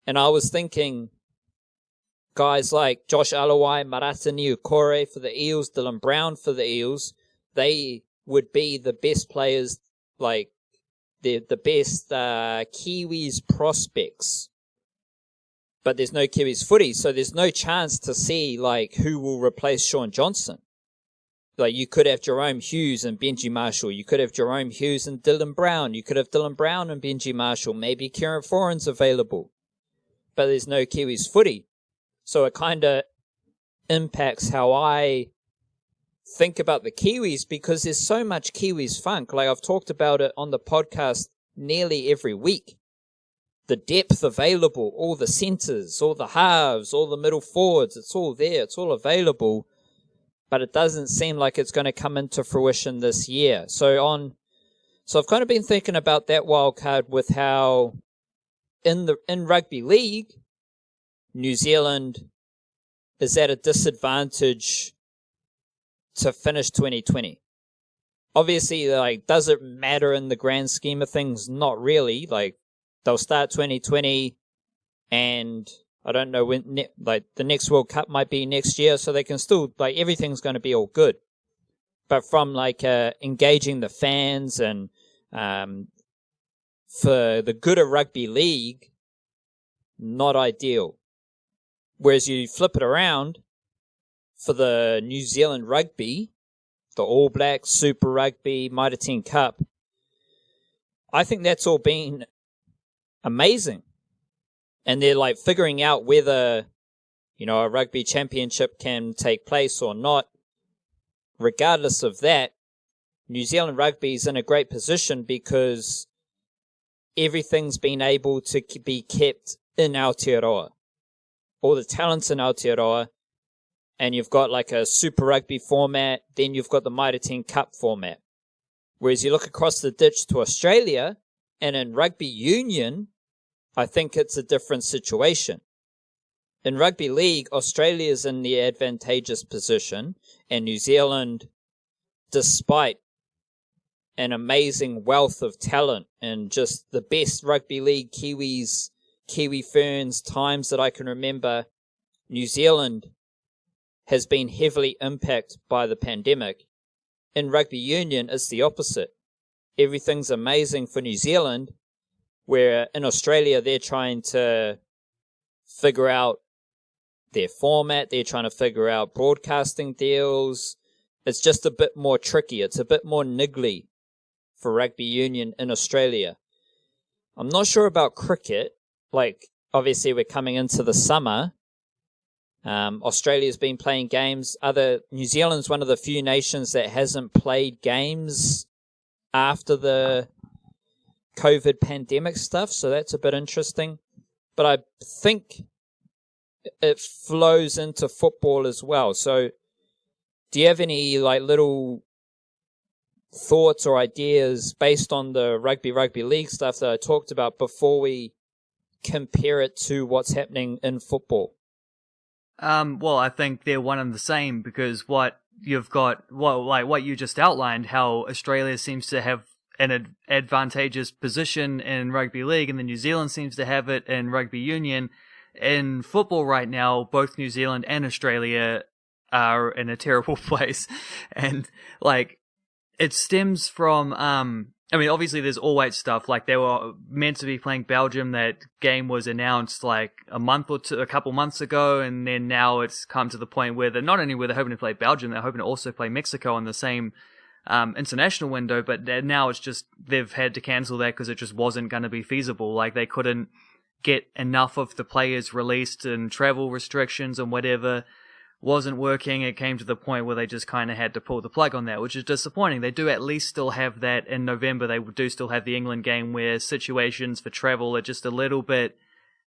And I was thinking guys like Josh Alawai, Marata Niukore for the Eels, Dylan Brown for the Eels, they would be the best players, like the best Kiwis prospects. But there's no Kiwis footy, so there's no chance to see like who will replace Sean Johnson. Like you could have Jerome Hughes and Benji Marshall. You could have Jerome Hughes and Dylan Brown. You could have Dylan Brown and Benji Marshall. Maybe Kieran Foran's available. But there's no Kiwis footy. So it kind of impacts how I think about the Kiwis because there's so much Kiwis funk. Like I've talked about it on the podcast nearly every week. The depth available, all the centres, all the halves, all the middle forwards, it's all there. It's all available. But it doesn't seem like it's going to come into fruition this year. So I've kind of been thinking about that wild card with how in rugby league, New Zealand is at a disadvantage to finish 2020. Obviously, like, does it matter in the grand scheme of things? Not really. Like, they'll start 2020 and I don't know when, the next World Cup might be next year, so they can still, everything's going to be all good. But from, engaging the fans and, for the good of rugby league, not ideal. Whereas you flip it around, for the New Zealand rugby, the All Blacks, Super Rugby, Mitre 10 Cup, I think that's all been amazing. And they're figuring out whether, a rugby championship can take place or not. Regardless of that, New Zealand rugby is in a great position because everything's been able to be kept in Aotearoa. All the talent's in Aotearoa. And you've got a Super Rugby format, then you've got the Mitre 10 Cup format. Whereas you look across the ditch to Australia, and in rugby union, I think it's a different situation. In rugby league, Australia's in the advantageous position, and New Zealand, despite an amazing wealth of talent and just the best rugby league Kiwi Ferns times that I can remember, New Zealand has been heavily impacted by the pandemic. In rugby union, it's the opposite. Everything's amazing for New Zealand, where in Australia, they're trying to figure out their format. They're trying to figure out broadcasting deals. It's just a bit more tricky. It's a bit more niggly for rugby union in Australia. I'm not sure about cricket. Obviously, we're coming into the summer. Australia's been playing games. New Zealand's one of the few nations that hasn't played games after the COVID pandemic stuff, so that's a bit interesting. But I think it flows into football as well. So do you have any little thoughts or ideas based on the rugby league stuff that I talked about before we compare it to what's happening in football? Well, I think they're one and the same because what you've got, what you just outlined, how Australia seems to have an advantageous position in rugby league and then New Zealand seems to have it in rugby union. In football right now, both New Zealand and Australia are in a terrible place. And it stems from, I mean, obviously there's all white stuff. Like, they were meant to be playing Belgium. That game was announced like a couple months ago, and then now it's come to the point where they're not only were they hoping to play Belgium, they're hoping to also play Mexico in the same international window. But now it's just they've had to cancel that because it just wasn't going to be feasible. Like, they couldn't get enough of the players released, and travel restrictions and whatever wasn't working. It came to the point where they just kind of had to pull the plug on that, which is disappointing. They do at least still have that in November. They do still have the England game where situations for travel are just a little bit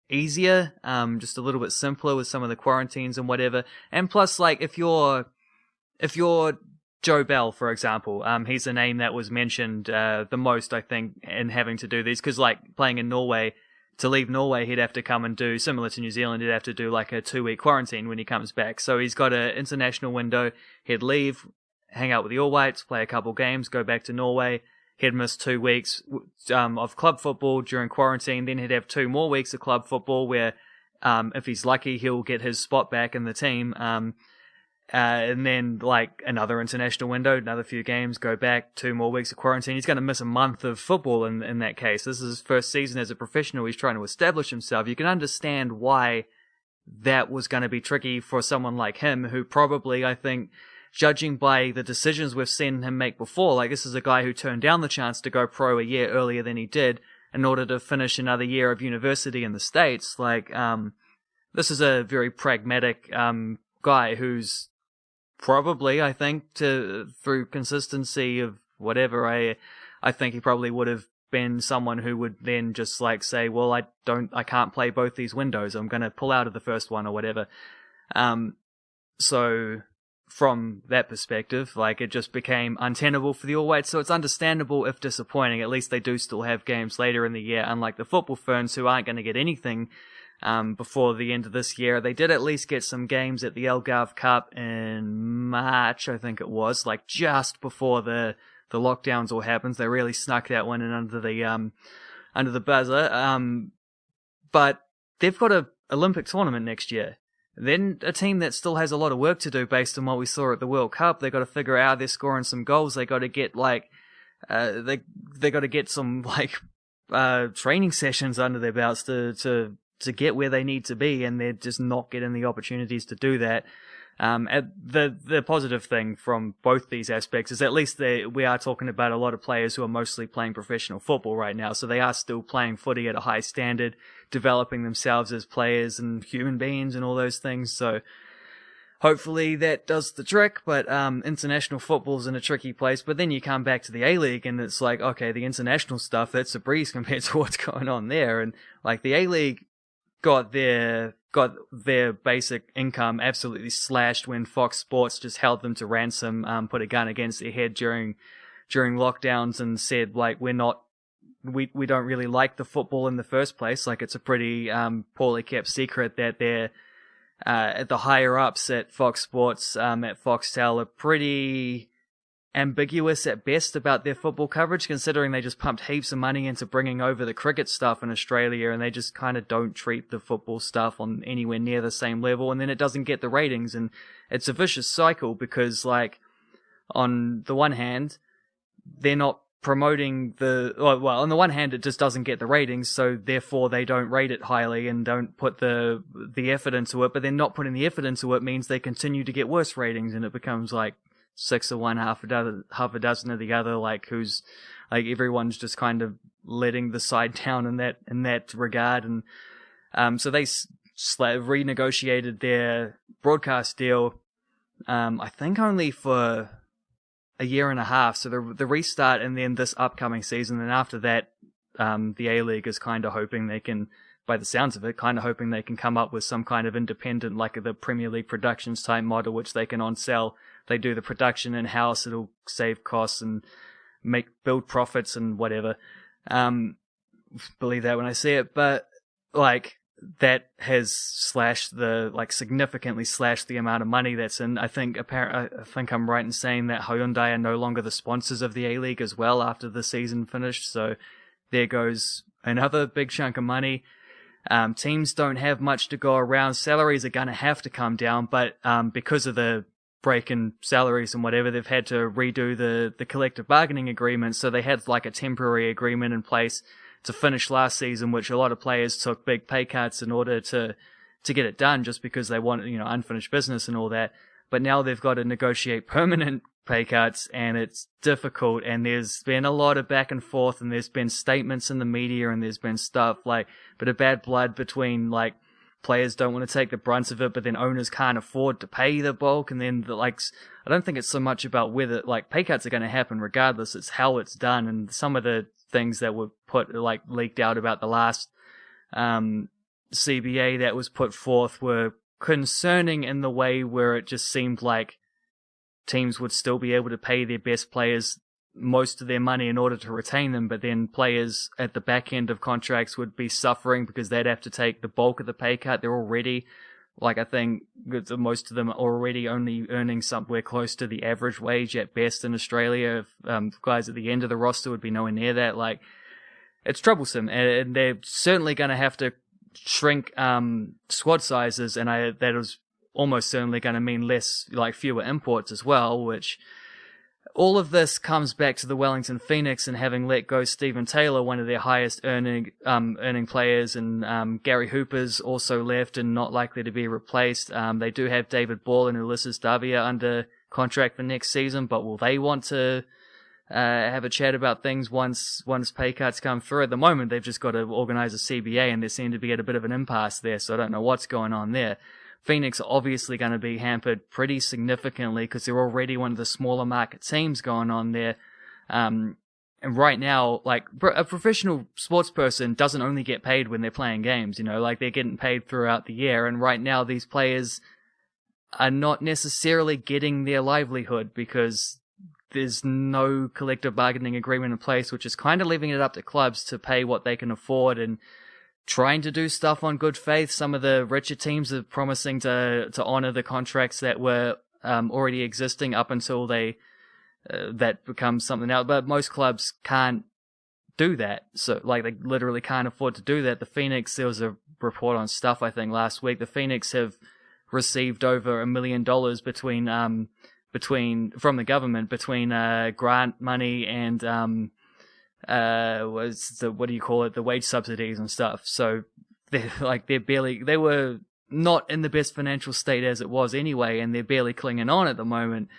easier, just a little bit simpler with some of the quarantines and whatever. And plus, like, if you're Joe Bell, for example, he's a name that was mentioned the most, I think, in having to do these, because, like, playing in Norway, to leave Norway, he'd have to come and do, similar to New Zealand, he'd have to do like a 2-week quarantine when he comes back. So he's got an international window. He'd leave, hang out with the All Whites, play a couple games, go back to Norway. He'd miss 2 weeks of club football during quarantine. Then he'd have 2 more weeks of club football where, if he's lucky, he'll get his spot back in the team. And then, like, another international window, another few games, go back, 2 more weeks of quarantine. He's going to miss a month of football in that case. This is his first season as a professional. He's trying to establish himself. You can understand why that was going to be tricky for someone like him, who probably, I think, judging by the decisions we've seen him make before, like, this is a guy who turned down the chance to go pro a year earlier than he did in order to finish another year of university in the States. Like, this is a very pragmatic guy who's probably, I think, through consistency of whatever, I think he probably would have been someone who would then just, like, say, well, I can't play both these windows. I'm going to pull out of the first one or whatever. So from that perspective, like, it just became untenable for the All Whites. So it's understandable if disappointing. At least they do still have games later in the year, unlike the football ferns who aren't going to get anything before the end of this year. They did at least get some games at the Algarve Cup in March, I think it was, like just before the lockdowns all happened. They really snuck that one in under the buzzer. But they've got a Olympic tournament next year. Then a team that still has a lot of work to do based on what we saw at the World Cup. They got to figure out they're scoring some goals. They got to get they got to get some training sessions under their belts to get where they need to be, and they're just not getting the opportunities to do that. The positive thing from both these aspects is at least we are talking about a lot of players who are mostly playing professional football right now, so they are still playing footy at a high standard, developing themselves as players and human beings and all those things, so hopefully that does the trick. But international football's in a tricky place. But then you come back to the A-League and it's like, okay, the international stuff, that's a breeze compared to what's going on there. And like, the A-League got their basic income absolutely slashed when Fox Sports just held them to ransom, put a gun against their head during lockdowns and said, like, we don't really like the football in the first place. Like, it's a pretty poorly kept secret that they're the higher ups at Fox Sports, at Foxtel, are pretty ambiguous at best about their football coverage, considering they just pumped heaps of money into bringing over the cricket stuff in Australia, and they just kind of don't treat the football stuff on anywhere near the same level, and then it doesn't get the ratings, and it's a vicious cycle because, like, on the one hand, they're not promoting on the one hand, it just doesn't get the ratings, so therefore they don't rate it highly and don't put the effort into it, but then not putting the effort into it means they continue to get worse ratings, and it becomes like 6 of one, half a dozen of the other, like, who's, like, everyone's just kind of letting the side down in that regard. And so they renegotiated their broadcast deal, I think only for a year and a half, so the restart and then this upcoming season, and after that, the A-League is kind of hoping they can, by the sounds of it, kind of hoping they can come up with some kind of independent, like the Premier League Productions type model, which they can on-sell. They do the production in-house, it'll save costs and build profits and whatever. Believe that when I see it, but, like, that has significantly slashed the amount of money that's in. I think I'm right in saying that Hyundai are no longer the sponsors of the A-League as well after the season finished, so there goes another big chunk of money. Teams don't have much to go around. Salaries are going to have to come down, but because of the break in salaries and whatever, they've had to redo the collective bargaining agreement. So they had like a temporary agreement in place to finish last season, which a lot of players took big pay cuts in order to get it done, just because they want, unfinished business and all that. But now they've got to negotiate permanent pay cuts, and it's difficult, and there's been a lot of back and forth, and there's been statements in the media, and there's been stuff like bit of bad blood between like players don't want to take the brunt of it, but then owners can't afford to pay the bulk, and then I don't think it's so much about whether like pay cuts are going to happen regardless, it's how it's done. And some of the things that were leaked out about the last CBA that was put forth were concerning in the way where it just seemed like teams would still be able to pay their best players most of their money in order to retain them, but then players at the back end of contracts would be suffering because they'd have to take the bulk of the pay cut. They're already, I think most of them are already only earning somewhere close to the average wage at best in Australia. Guys at the end of the roster would be nowhere near that. It's troublesome, and they're certainly going to have to shrink squad sizes, and that is almost certainly going to mean fewer imports as well, which all of this comes back to the Wellington Phoenix and having let go Stephen Taylor, one of their highest earning players, and Gary Hooper's also left and not likely to be replaced. They do have David Ball and Ulysses Davia under contract for next season, but will they want to have a chat about things once pay cuts come through? At the moment, they've just got to organise a CBA, and they seem to be at a bit of an impasse there, so I don't know what's going on there. Phoenix are obviously going to be hampered pretty significantly because they're already one of the smaller market teams going on there. And right now, a professional sports person doesn't only get paid when they're playing games, they're getting paid throughout the year. And right now, these players are not necessarily getting their livelihood because there's no collective bargaining agreement in place, which is kind of leaving it up to clubs to pay what they can afford and trying to do stuff on good faith. Some of the richer teams are promising to honor the contracts that were already existing up until that becomes something else. But most clubs can't do that. So they literally can't afford to do that. The Phoenix, there was a report on Stuff, I think, last week. The Phoenix have received over $1 million from the government between grant money and the wage subsidies and stuff. So they were not in the best financial state as it was anyway, and they're barely clinging on at the moment.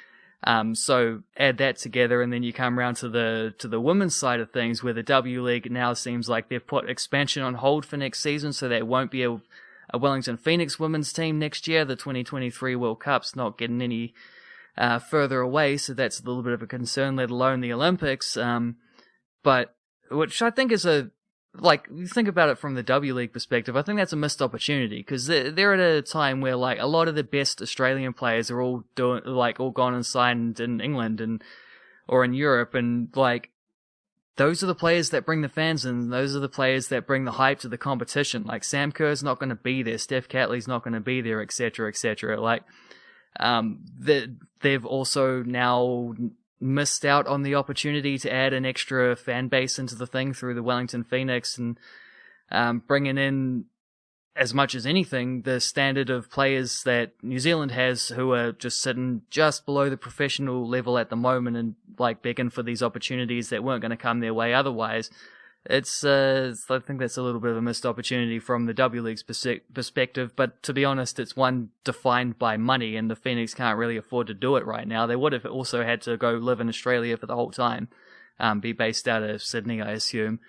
So add that together, and then you come around to the women's side of things, where the W League now seems like they've put expansion on hold for next season, so there won't be a Wellington Phoenix women's team next year. The 2023 World Cup's not getting any further away, so that's a little bit of a concern, let alone the Olympics. But which I think is you think about it from the W League perspective, I think that's a missed opportunity, because they're at a time where a lot of the best Australian players are all all gone and signed in England or in Europe, and those are the players that bring the fans in. Those are the players that bring the hype to the competition. Sam Kerr's not going to be there, Steph Catley's not going to be there, etc., etc. They've also now missed out on the opportunity to add an extra fan base into the thing through the Wellington Phoenix, and bringing in, as much as anything, the standard of players that New Zealand has, who are just sitting just below the professional level at the moment and begging for these opportunities that weren't going to come their way otherwise. I think that's a little bit of a missed opportunity from the W League's perspective, but to be honest, it's one defined by money, and the Phoenix can't really afford to do it right now. They would have also had to go live in Australia for the whole time, be based out of Sydney, I assume.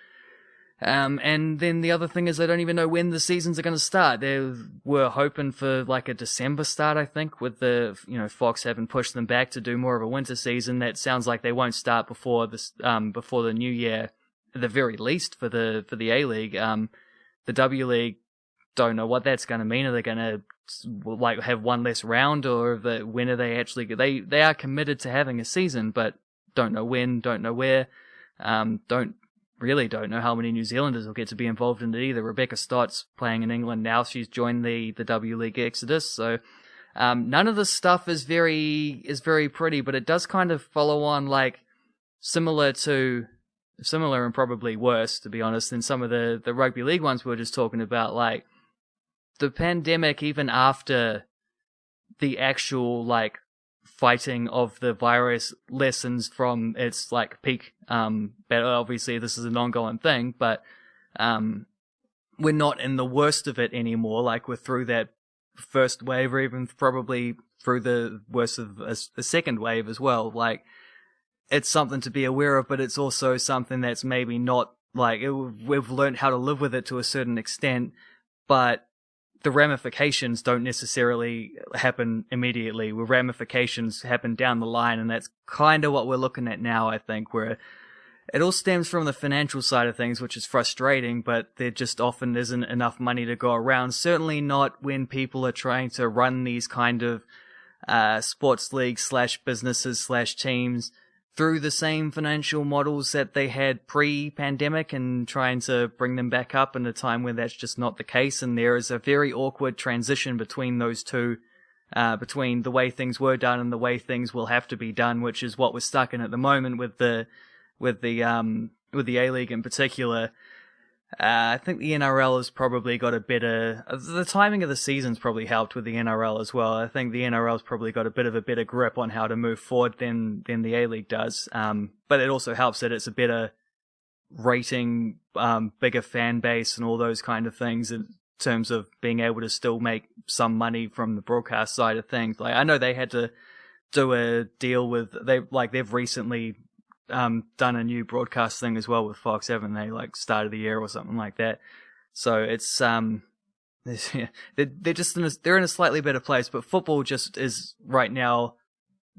And then the other thing is they don't even know when the seasons are going to start. They were hoping for a December start, I think, with the Fox having pushed them back to do more of a winter season. That sounds like they won't start before the new year, at the very least for the A-League. The W League, don't know what that's going to mean. Are they going to have one less round, or when are they actually? They are committed to having a season, but don't know when, don't know where. Don't know how many New Zealanders will get to be involved in it either. Rebecca Stott's playing in England now. She's joined the W League Exodus, so none of this stuff is very pretty, but it does kind of follow on similar and probably worse, to be honest, than some of the rugby league ones we were just talking about. The pandemic, even after the actual fighting of the virus lessens from its like peak. But obviously this is an ongoing thing, but we're not in the worst of it anymore. Like we're through that first wave, or even probably through the worst of a second wave as well. Like it's something to be aware of, but it's also something that's maybe not like we've learned how to live with it to a certain extent, but the ramifications don't necessarily happen immediately. The ramifications happen down the line, and that's kind of what we're looking at now, I think, where it all stems from the financial side of things, which is frustrating, but there just often isn't enough money to go around. Certainly not when people are trying to run these kind of sports leagues / businesses / teams through the same financial models that they had pre-pandemic, and trying to bring them back up in a time when that's just not the case. And there is a very awkward transition between those two, between the way things were done and the way things will have to be done, which is what we're stuck in at the moment with the A-League in particular. I think the NRL has probably got a better... The timing of the season's probably helped with the NRL as well. I think the NRL's probably got a bit of a better grip on how to move forward than the A-League does. But it also helps that it's a better rating, bigger fan base and all those kind of things in terms of being able to still make some money from the broadcast side of things. Like I know they had to do a deal with... They've recently... done a new broadcast thing as well with Fox, haven't they? Like start of the year or something like that. So it's they're just they're in a slightly better place. But football just is right now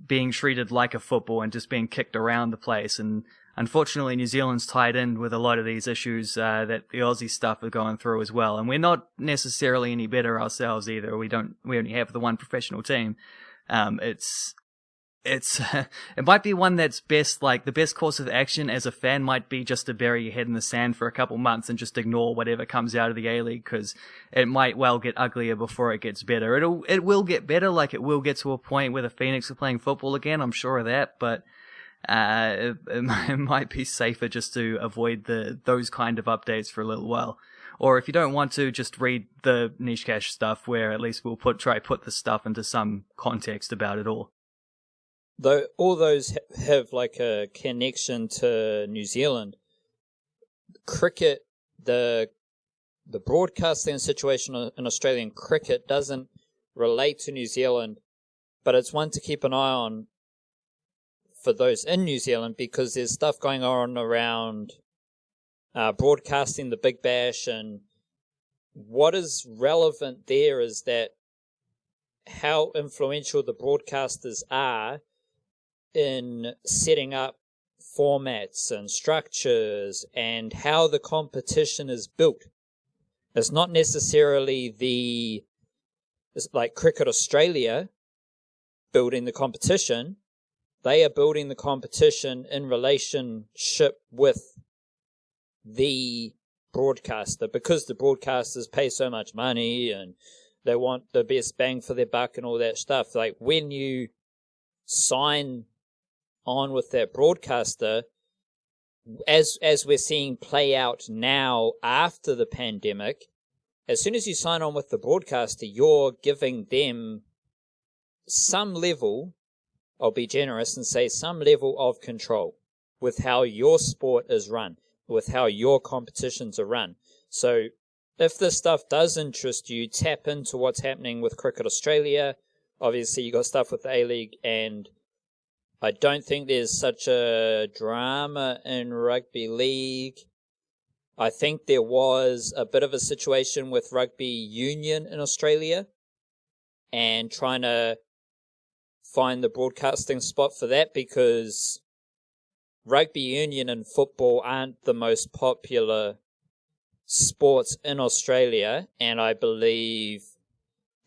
being treated like a football and just being kicked around the place. And unfortunately, New Zealand's tied in with a lot of these issues that the Aussie stuff are going through as well. And we're not necessarily any better ourselves either. We only have the one professional team. It might be one that's best, like the best course of action as a fan might be just to bury your head in the sand for a couple months and just ignore whatever comes out of the A-League, because it might well get uglier before it gets better. It will get better, like it will get to a point where the Phoenix are playing football again, I'm sure of that, but it might be safer just to avoid those kind of updates for a little while. Or if you don't want to, just read the Niche Cash stuff, where at least we'll try put the stuff into some context about it all. Though all those have like a connection to New Zealand, cricket, the broadcasting situation in Australian cricket doesn't relate to New Zealand, but it's one to keep an eye on for those in New Zealand, because there's stuff going on around broadcasting the Big Bash, and what is relevant there is that how influential the broadcasters are in setting up formats and structures and how the competition is built. It's not necessarily it's like Cricket Australia building the competition. They are building the competition in relationship with the broadcaster, because the broadcasters pay so much money and they want the best bang for their buck and all that stuff. Like when you sign on with that broadcaster, as we're seeing play out now after the pandemic, as soon as you sign on with the broadcaster, you're giving them some level, I'll be generous and say some level of control with how your sport is run, with how your competitions are run. So if this stuff does interest you, tap into what's happening with Cricket Australia. Obviously, you got stuff with the A-League, and I don't think there's such a drama in rugby league. I think there was a bit of a situation with rugby union in Australia and trying to find the broadcasting spot for that, because rugby union and football aren't the most popular sports in Australia, and I believe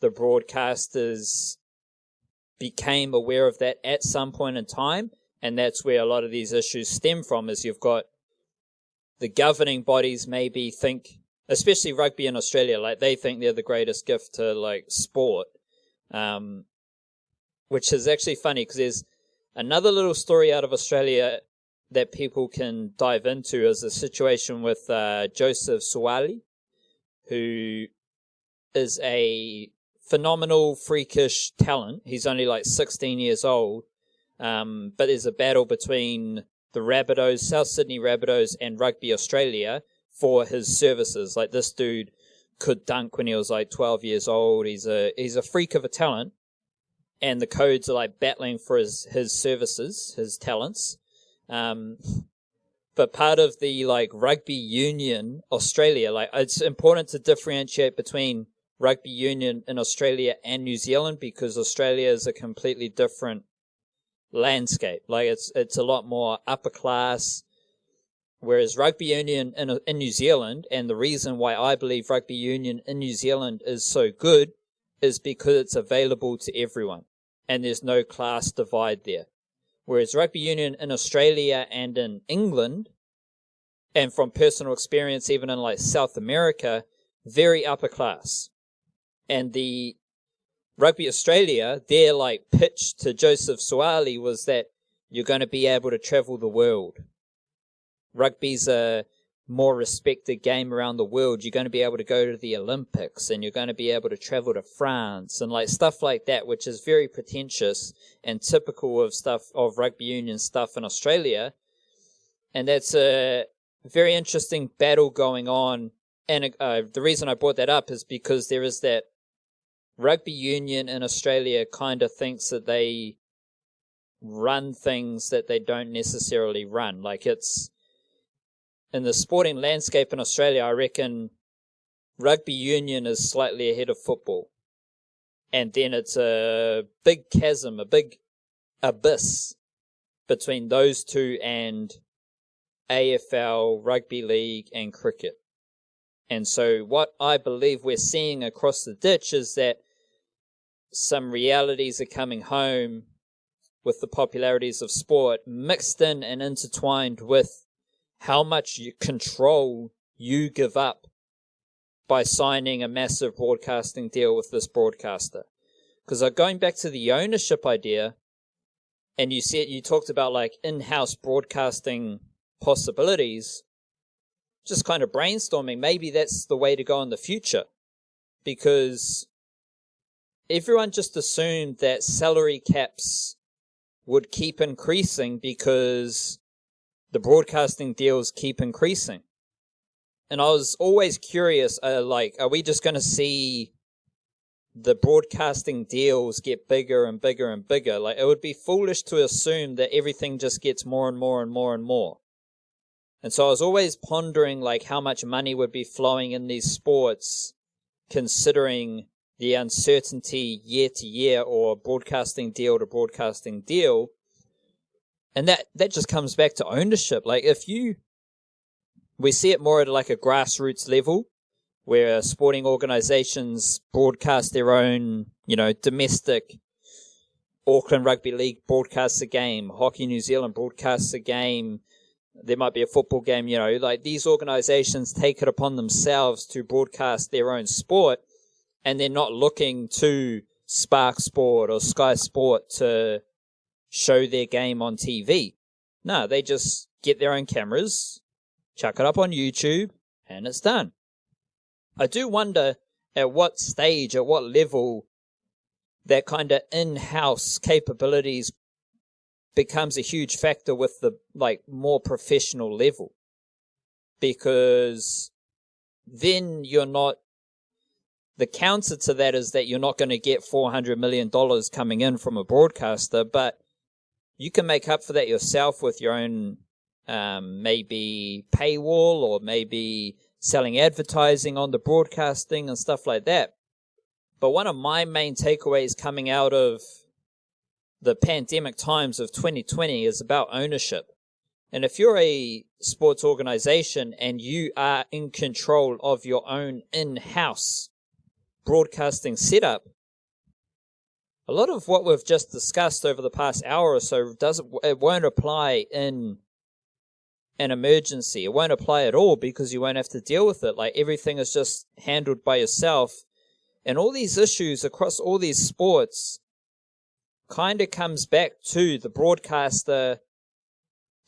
the broadcasters became aware of that at some point in time, and that's where a lot of these issues stem from, is you've got the governing bodies maybe think, especially rugby in Australia, like they think they're the greatest gift to like sport, which is actually funny because there's another little story out of Australia that people can dive into, is a situation with Joseph Suwali, who is a phenomenal, freakish talent. He's only like 16 years old. But there's a battle between the Rabbitohs, South Sydney Rabbitohs, and Rugby Australia for his services. Like, this dude could dunk when he was like 12 years old. He's a freak of a talent. And the codes are like battling for his services, his talents. But part of the like Rugby Union Australia, like, it's important to differentiate between Rugby Union in Australia and New Zealand, because Australia is a completely different landscape. Like, it's a lot more upper class, whereas Rugby Union in New Zealand, and the reason why I believe Rugby Union in New Zealand is so good is because it's available to everyone, and there's no class divide there. Whereas Rugby Union in Australia and in England, and from personal experience even in like South America, very upper class. And the Rugby Australia, their like pitch to Joseph Suaalii was that you're going to be able to travel the world. Rugby's a more respected game around the world. You're going to be able to go to the Olympics, and you're going to be able to travel to France and like stuff like that, which is very pretentious and typical of stuff of rugby union stuff in Australia. And that's a very interesting battle going on. And the reason I brought that up is because there is that rugby union in Australia kind of thinks that they run things that they don't necessarily run. Like, it's in the sporting landscape in Australia, I reckon rugby union is slightly ahead of football. And then it's a big chasm, a big abyss between those two and AFL, rugby league, and cricket. And so what I believe we're seeing across the ditch is that some realities are coming home with the popularities of sport mixed in and intertwined with how much control you give up by signing a massive broadcasting deal with this broadcaster. Because going back to the ownership idea, and you talked about like in-house broadcasting possibilities, just kind of brainstorming, maybe that's the way to go in the future. Because everyone just assumed that salary caps would keep increasing because the broadcasting deals keep increasing. And I was always curious, like, are we just going to see the broadcasting deals get bigger and bigger and bigger? Like, it would be foolish to assume that everything just gets more and more and more and more. And so I was always pondering, like, how much money would be flowing in these sports, considering the uncertainty year to year or broadcasting deal to broadcasting deal. And that just comes back to ownership. Like, we see it more at like a grassroots level, where sporting organizations broadcast their own, domestic. Auckland Rugby League broadcasts a game. Hockey New Zealand broadcasts a game. There might be a football game, like these organizations take it upon themselves to broadcast their own sport, and they're not looking to Spark Sport or Sky Sport to show their game on TV. No, they just get their own cameras, chuck it up on YouTube, and it's done. I do wonder at what stage, at what level, that kind of in-house capabilities becomes a huge factor with the more professional level. Because then the counter to that is that you're not going to get $400 million coming in from a broadcaster, but you can make up for that yourself with your own maybe paywall, or maybe selling advertising on the broadcasting and stuff like that. But one of my main takeaways coming out of the pandemic times of 2020 is about ownership. And if you're a sports organization and you are in control of your own in-house broadcasting setup, a lot of what we've just discussed over the past hour or so it won't apply in an emergency. It won't apply at all, because you won't have to deal with it. Like, everything is just handled by yourself. And all these issues across all these sports kind of comes back to the broadcaster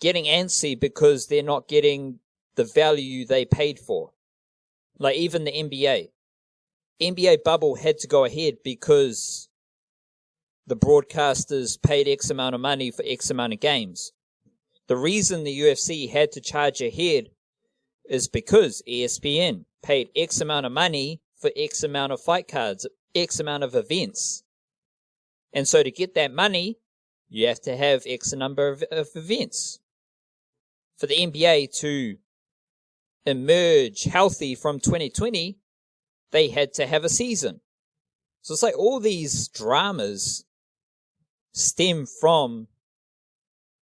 getting antsy because they're not getting the value they paid for. Like, even the NBA. NBA bubble had to go ahead because the broadcasters paid X amount of money for X amount of games. The reason the UFC had to charge ahead is because ESPN paid X amount of money for X amount of fight cards, X amount of events. And so to get that money, you have to have X number of events. For the NBA to emerge healthy from 2020, they had to have a season. So it's like all these dramas stem from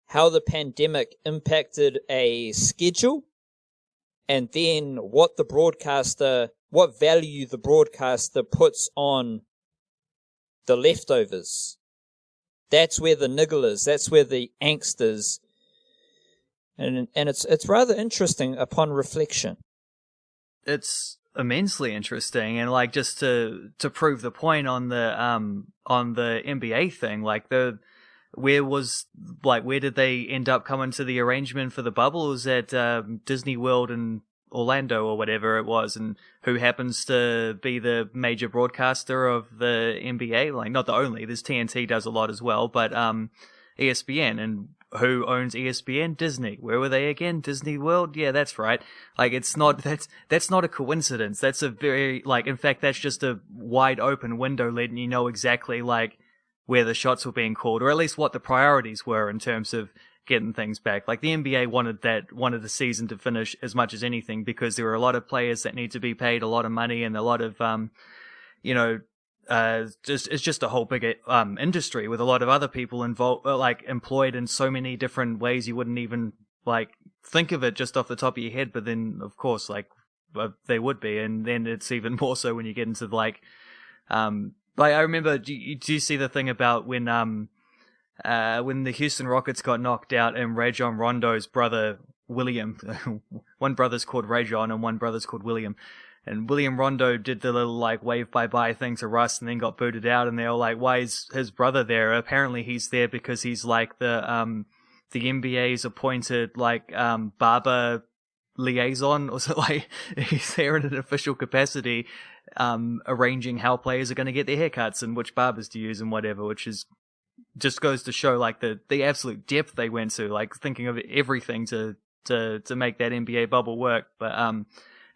how the pandemic impacted a schedule, and then what value the broadcaster puts on the leftovers. That's where the niggle is. That's where the angst is. And it's rather interesting upon reflection. It's immensely interesting, and like just to prove the point on the NBA thing, like where did they end up coming to the arrangement for the bubble? It was at Disney World in Orlando or whatever it was, and who happens to be the major broadcaster of the NBA? Like, not the only, there's TNT does a lot as well, but ESPN. And who owns ESPN? Disney. Where were they again? Disney World? Yeah, that's right. Like, that's not a coincidence. That's a very, like, in fact, that's just a wide open window letting you know exactly, like, where the shots were being called, or at least what the priorities were in terms of getting things back. Like, the NBA wanted the season to finish as much as anything, because there were a lot of players that need to be paid a lot of money, and a lot of, it's just a whole big industry with a lot of other people involved, like employed in so many different ways you wouldn't even like think of it just off the top of your head. But then, of course, like they would be, and then it's even more so when you get into like I remember. Do you see the thing about when the Houston Rockets got knocked out and Rajon Rondo's brother William, one brother's called Rajon and one brother's called William. And William Rondo did the little, like, wave bye-bye thing to Russ and then got booted out. And they were like, why is his brother there? Apparently he's there because he's, like, the NBA's appointed, like, barber liaison. Or so, like, he's there in an official capacity, arranging how players are going to get their haircuts and which barbers to use and whatever, which is just goes to show, like, the absolute depth they went to, like, thinking of everything to make that NBA bubble work. But,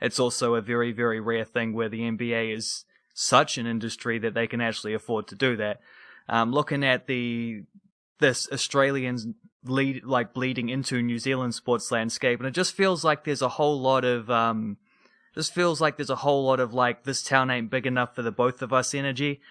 it's also a very, very rare thing where the NBA is such an industry that they can actually afford to do that. Looking at this Australians bleeding into New Zealand sports landscape, and it just feels like there's a whole lot of like, this town ain't big enough for the both of us energy,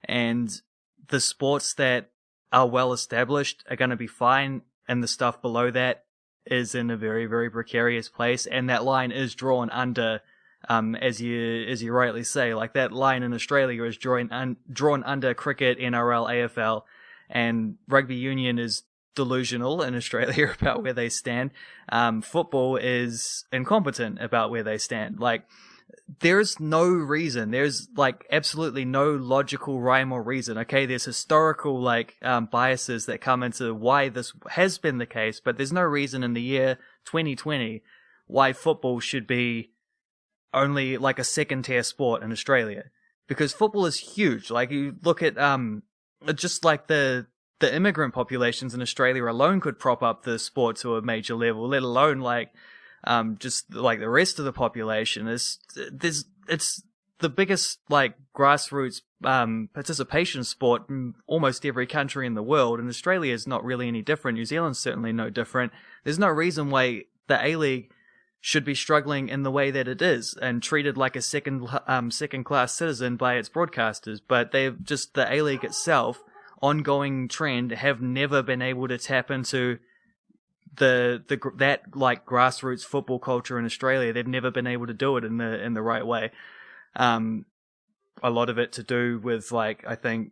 and the sports that are well established are going to be fine, and the stuff below that is in a very, very precarious place, and that line is drawn under, as you rightly say, like that line in Australia is drawn under cricket, NRL, AFL, and rugby union is delusional in Australia about where they stand. Football is incompetent about where they stand. Like, there's no reason. There's, like, absolutely no logical rhyme or reason. Okay, there's historical, like, biases that come into why this has been the case, but there's no reason in the year 2020 why football should be only, like, a second-tier sport in Australia. Because football is huge. Like, you look at, just like the immigrant populations in Australia alone could prop up the sport to a major level, let alone, like, just like the rest of the population. It's the biggest, like, grassroots participation sport in almost every country in the world, and Australia is not really any different. New Zealand's certainly no different. There's no reason why the A-League should be struggling in the way that it is and treated like a second-class citizen by its broadcasters. But they've just, the A-League itself, ongoing trend, have never been able to tap into that like grassroots football culture in Australia. They've never been able to do it in the right way. A lot of it to do with, like, I think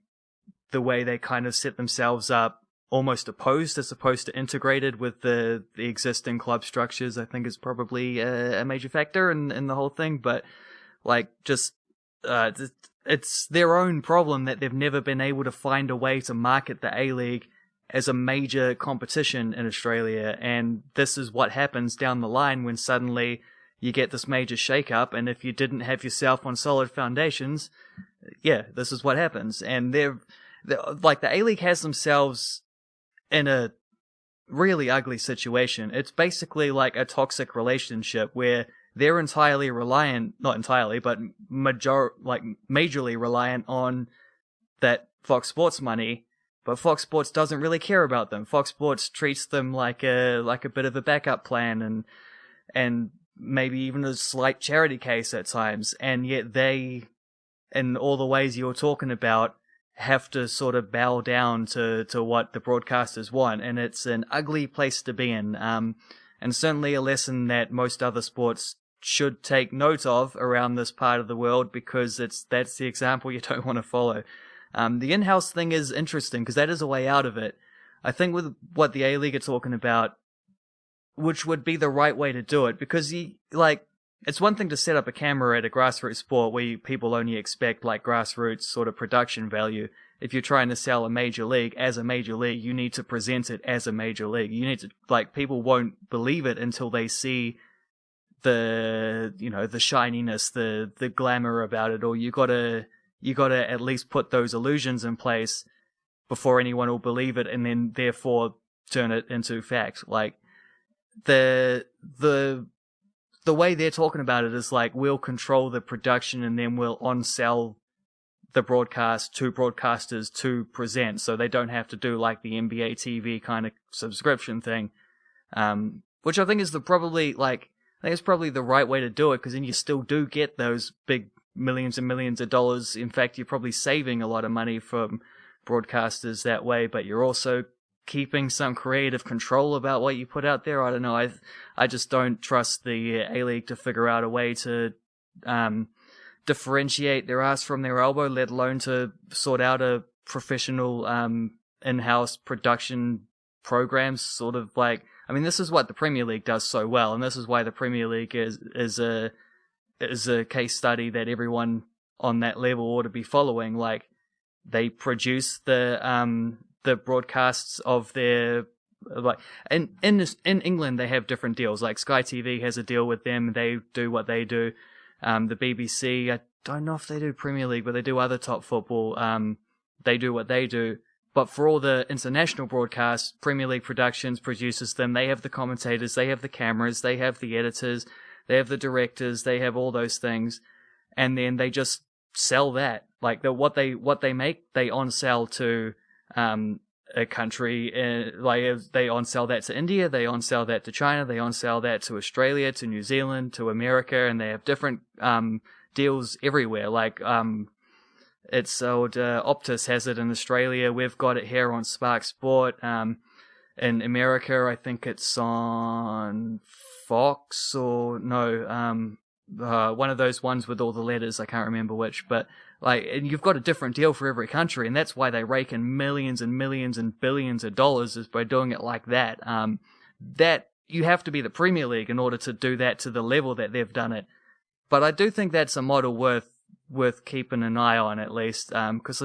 the way they kind of set themselves up, almost opposed as opposed to integrated with the existing club structures, I think is probably a major factor in the whole thing. But, like, just it's their own problem that they've never been able to find a way to market the A-League as a major competition in Australia. And this is what happens down the line when suddenly you get this major shake-up, and if you didn't have yourself on solid foundations, yeah, this is what happens. And they're like, the A-League has themselves in a really ugly situation. It's basically like a toxic relationship where they're entirely reliant, not entirely, but majorly reliant on that Fox Sports money, but Fox Sports doesn't really care about them. Fox Sports treats them like a bit of a backup plan and maybe even a slight charity case at times, and yet they, in all the ways you were talking about, have to sort of bow down to what the broadcasters want, and it's an ugly place to be in, and certainly a lesson that most other sports should take note of around this part of the world, because that's the example you don't want to follow. The in-house thing is interesting because that is a way out of it. I think with what the A-League are talking about, which would be the right way to do it, because it's one thing to set up a camera at a grassroots sport where people only expect like grassroots sort of production value. If you're trying to sell a major league as a major league, you need to present it as a major league. You need to, like, people won't believe it until they see the shininess, the glamour about it, or you gotta at least put those illusions in place before anyone will believe it, and then therefore turn it into fact. Like, the way they're talking about it is like, we'll control the production and then we'll on-sell the broadcast to broadcasters to present, so they don't have to do like the NBA TV kind of subscription thing, which I think is probably the right way to do it, because then you still do get those big millions and millions of dollars. In fact, you're probably saving a lot of money from broadcasters that way, but you're also keeping some creative control about what you put out there. I don't know. I just don't trust the A-League to figure out a way to differentiate their ass from their elbow, let alone to sort out a professional in-house production programs. Sort of like, I mean, this is what the Premier League does so well, and this is why the Premier League is a case study that everyone on that level ought to be following. Like, they produce the broadcasts of their, like, in England they have different deals. Like, Sky TV has a deal with them, they do what they do. The BBC, I don't know if they do Premier League, but they do other top football. They do what they do. But for all the international broadcasts, Premier League Productions produces them. They have the commentators, they have the cameras, they have the editors, they have the directors, they have all those things, and then they just sell that. Like, what they make, they on-sell to a country. Like, they on-sell that to India, they on-sell that to China, they on-sell that to Australia, to New Zealand, to America, and they have different deals everywhere. Like, it's sold, Optus has it in Australia, we've got it here on Spark Sport. In America, I think it's on Fox, or no, one of those ones with all the letters, I can't remember which, but like, and you've got a different deal for every country, and that's why they rake in millions and millions and billions of dollars, is by doing it like that. That you have to be the Premier League in order to do that to the level that they've done it. But I do think that's a model worth keeping an eye on, at least, because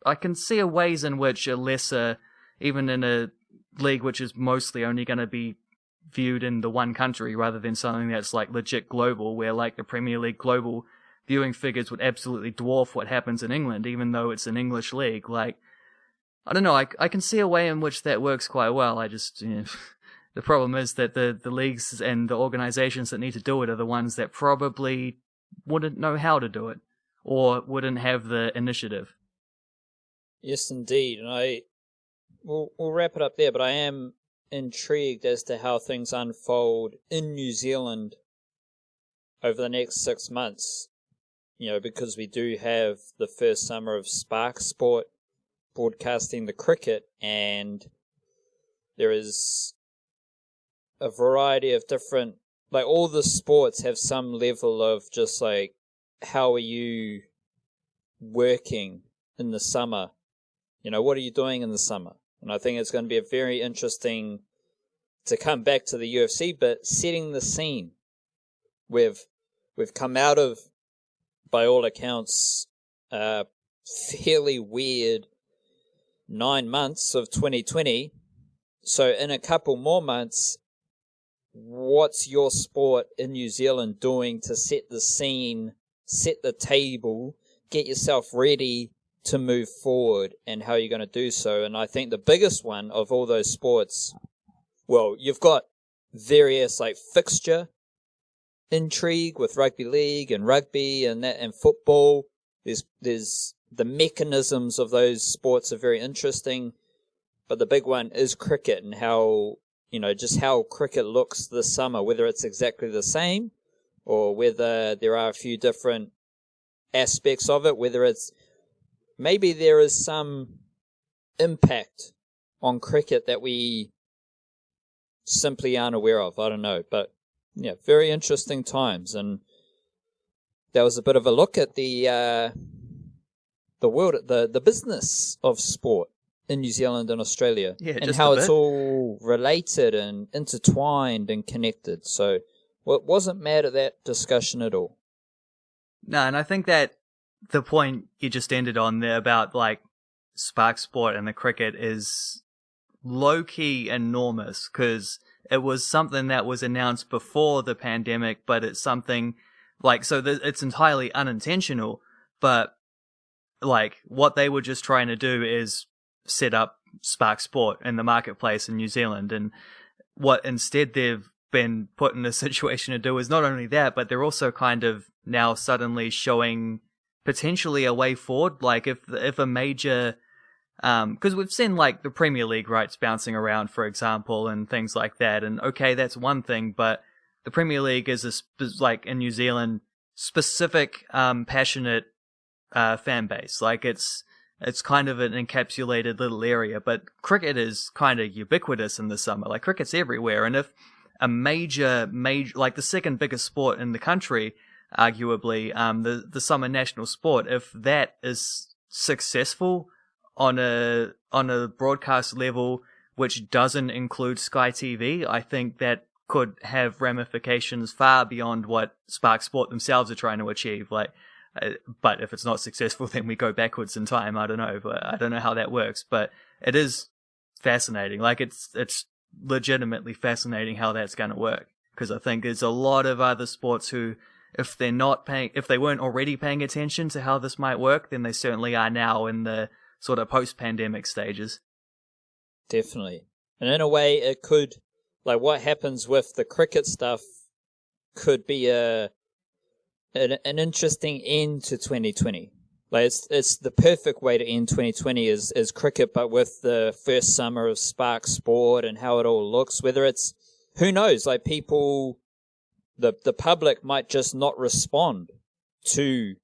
I can see ways in which a lesser, even in a league which is mostly only going to be viewed in the one country rather than something that's like legit global, where like the Premier League global viewing figures would absolutely dwarf what happens in England, even though it's an English league. Like, I don't know, I can see a way in which that works quite well. I just, the problem is that the leagues and the organizations that need to do it are the ones that probably wouldn't know how to do it, or wouldn't have the initiative. Yes, indeed. And we'll wrap it up there, but I am intrigued as to how things unfold in New Zealand over the next 6 months. Because we do have the first summer of Spark Sport broadcasting the cricket, and there is a variety of different, like, all the sports have some level of just like, how are you working in the summer? What are you doing in the summer? And I think it's going to be a very interesting to come back to the UFC, but setting the scene. We've come out of, by all accounts, fairly weird 9 months of 2020. So in a couple more months, what's your sport in New Zealand doing to set the scene, set the table, get yourself ready to move forward, and how you're going to do so. And I think the biggest one of all those sports, well, you've got various like fixture intrigue with rugby league and rugby and that and football. There's the mechanisms of those sports are very interesting, but the big one is cricket and how, just how cricket looks this summer, whether it's exactly the same or whether there are a few different aspects of it, whether it's maybe there is some impact on cricket that we simply aren't aware of. I don't know, but yeah, very interesting times. And that was a bit of a look at the world, the business of sport in New Zealand and Australia, and how it's all related and intertwined and connected. So, wasn't mad at that discussion at all. No, and I think that the point you just ended on there about like Spark Sport and the cricket is low-key enormous, because it was something that was announced before the pandemic, but it's something like, so it's entirely unintentional, but like what they were just trying to do is set up Spark Sport in the marketplace in New Zealand, and what instead they've been put in a situation to do is not only that, but they're also kind of now suddenly showing potentially a way forward. Like if a major, because we've seen like the Premier League rights bouncing around, for example, and things like that. And okay, that's one thing, but the Premier League is like in New Zealand, specific, passionate, fan base. Like it's kind of an encapsulated little area, but cricket is kind of ubiquitous in the summer. Like cricket's everywhere. And if a major, like the second biggest sport in the country, arguably, the summer national sport, if that is successful on a broadcast level, which doesn't include Sky TV, I think that could have ramifications far beyond what Spark Sport themselves are trying to achieve. Like, but if it's not successful, then we go backwards in time. I don't know, but I don't know how that works. But it is fascinating. Like it's legitimately fascinating how that's going to work, because I think there's a lot of other sports who, if they weren't already paying attention to how this might work, then they certainly are now in the sort of post-pandemic stages. Definitely. And in a way, it could, like what happens with the cricket stuff could be an interesting end to 2020. Like it's the perfect way to end 2020 is cricket, but with the first summer of Spark Sport and how it all looks, whether it's, who knows, like people, the public might just not respond to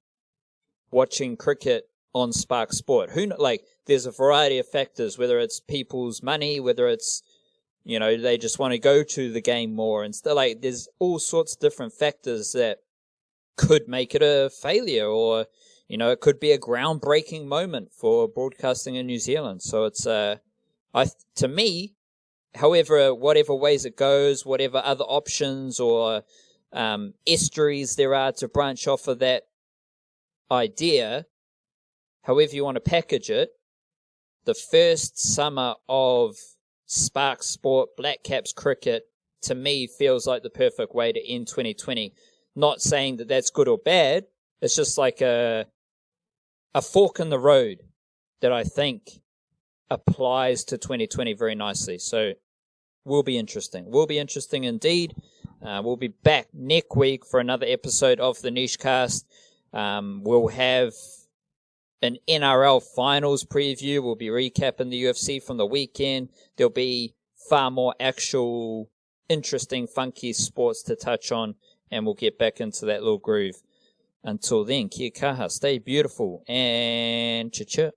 watching cricket on Spark Sport. There's a variety of factors, whether it's people's money, whether it's, they just want to go to the game more and stuff. Like there's all sorts of different factors that could make it a failure, or, it could be a groundbreaking moment for broadcasting in New Zealand. So it's, to me, whatever ways it goes, whatever other options or estuaries there are to branch off of that idea, however you want to package it, the first summer of Spark Sport, Black Caps cricket, to me, feels like the perfect way to end 2020. Not saying that that's good or bad. It's just like a fork in the road that I think applies to 2020 very nicely. So will be interesting. Will be interesting indeed. We'll be back next week for another episode of the Niche Cast. We'll have an NRL finals preview. We'll be recapping the UFC from the weekend. There'll be far more actual, interesting, funky sports to touch on, and we'll get back into that little groove. Until then, kia kaha, stay beautiful, and cha-cha.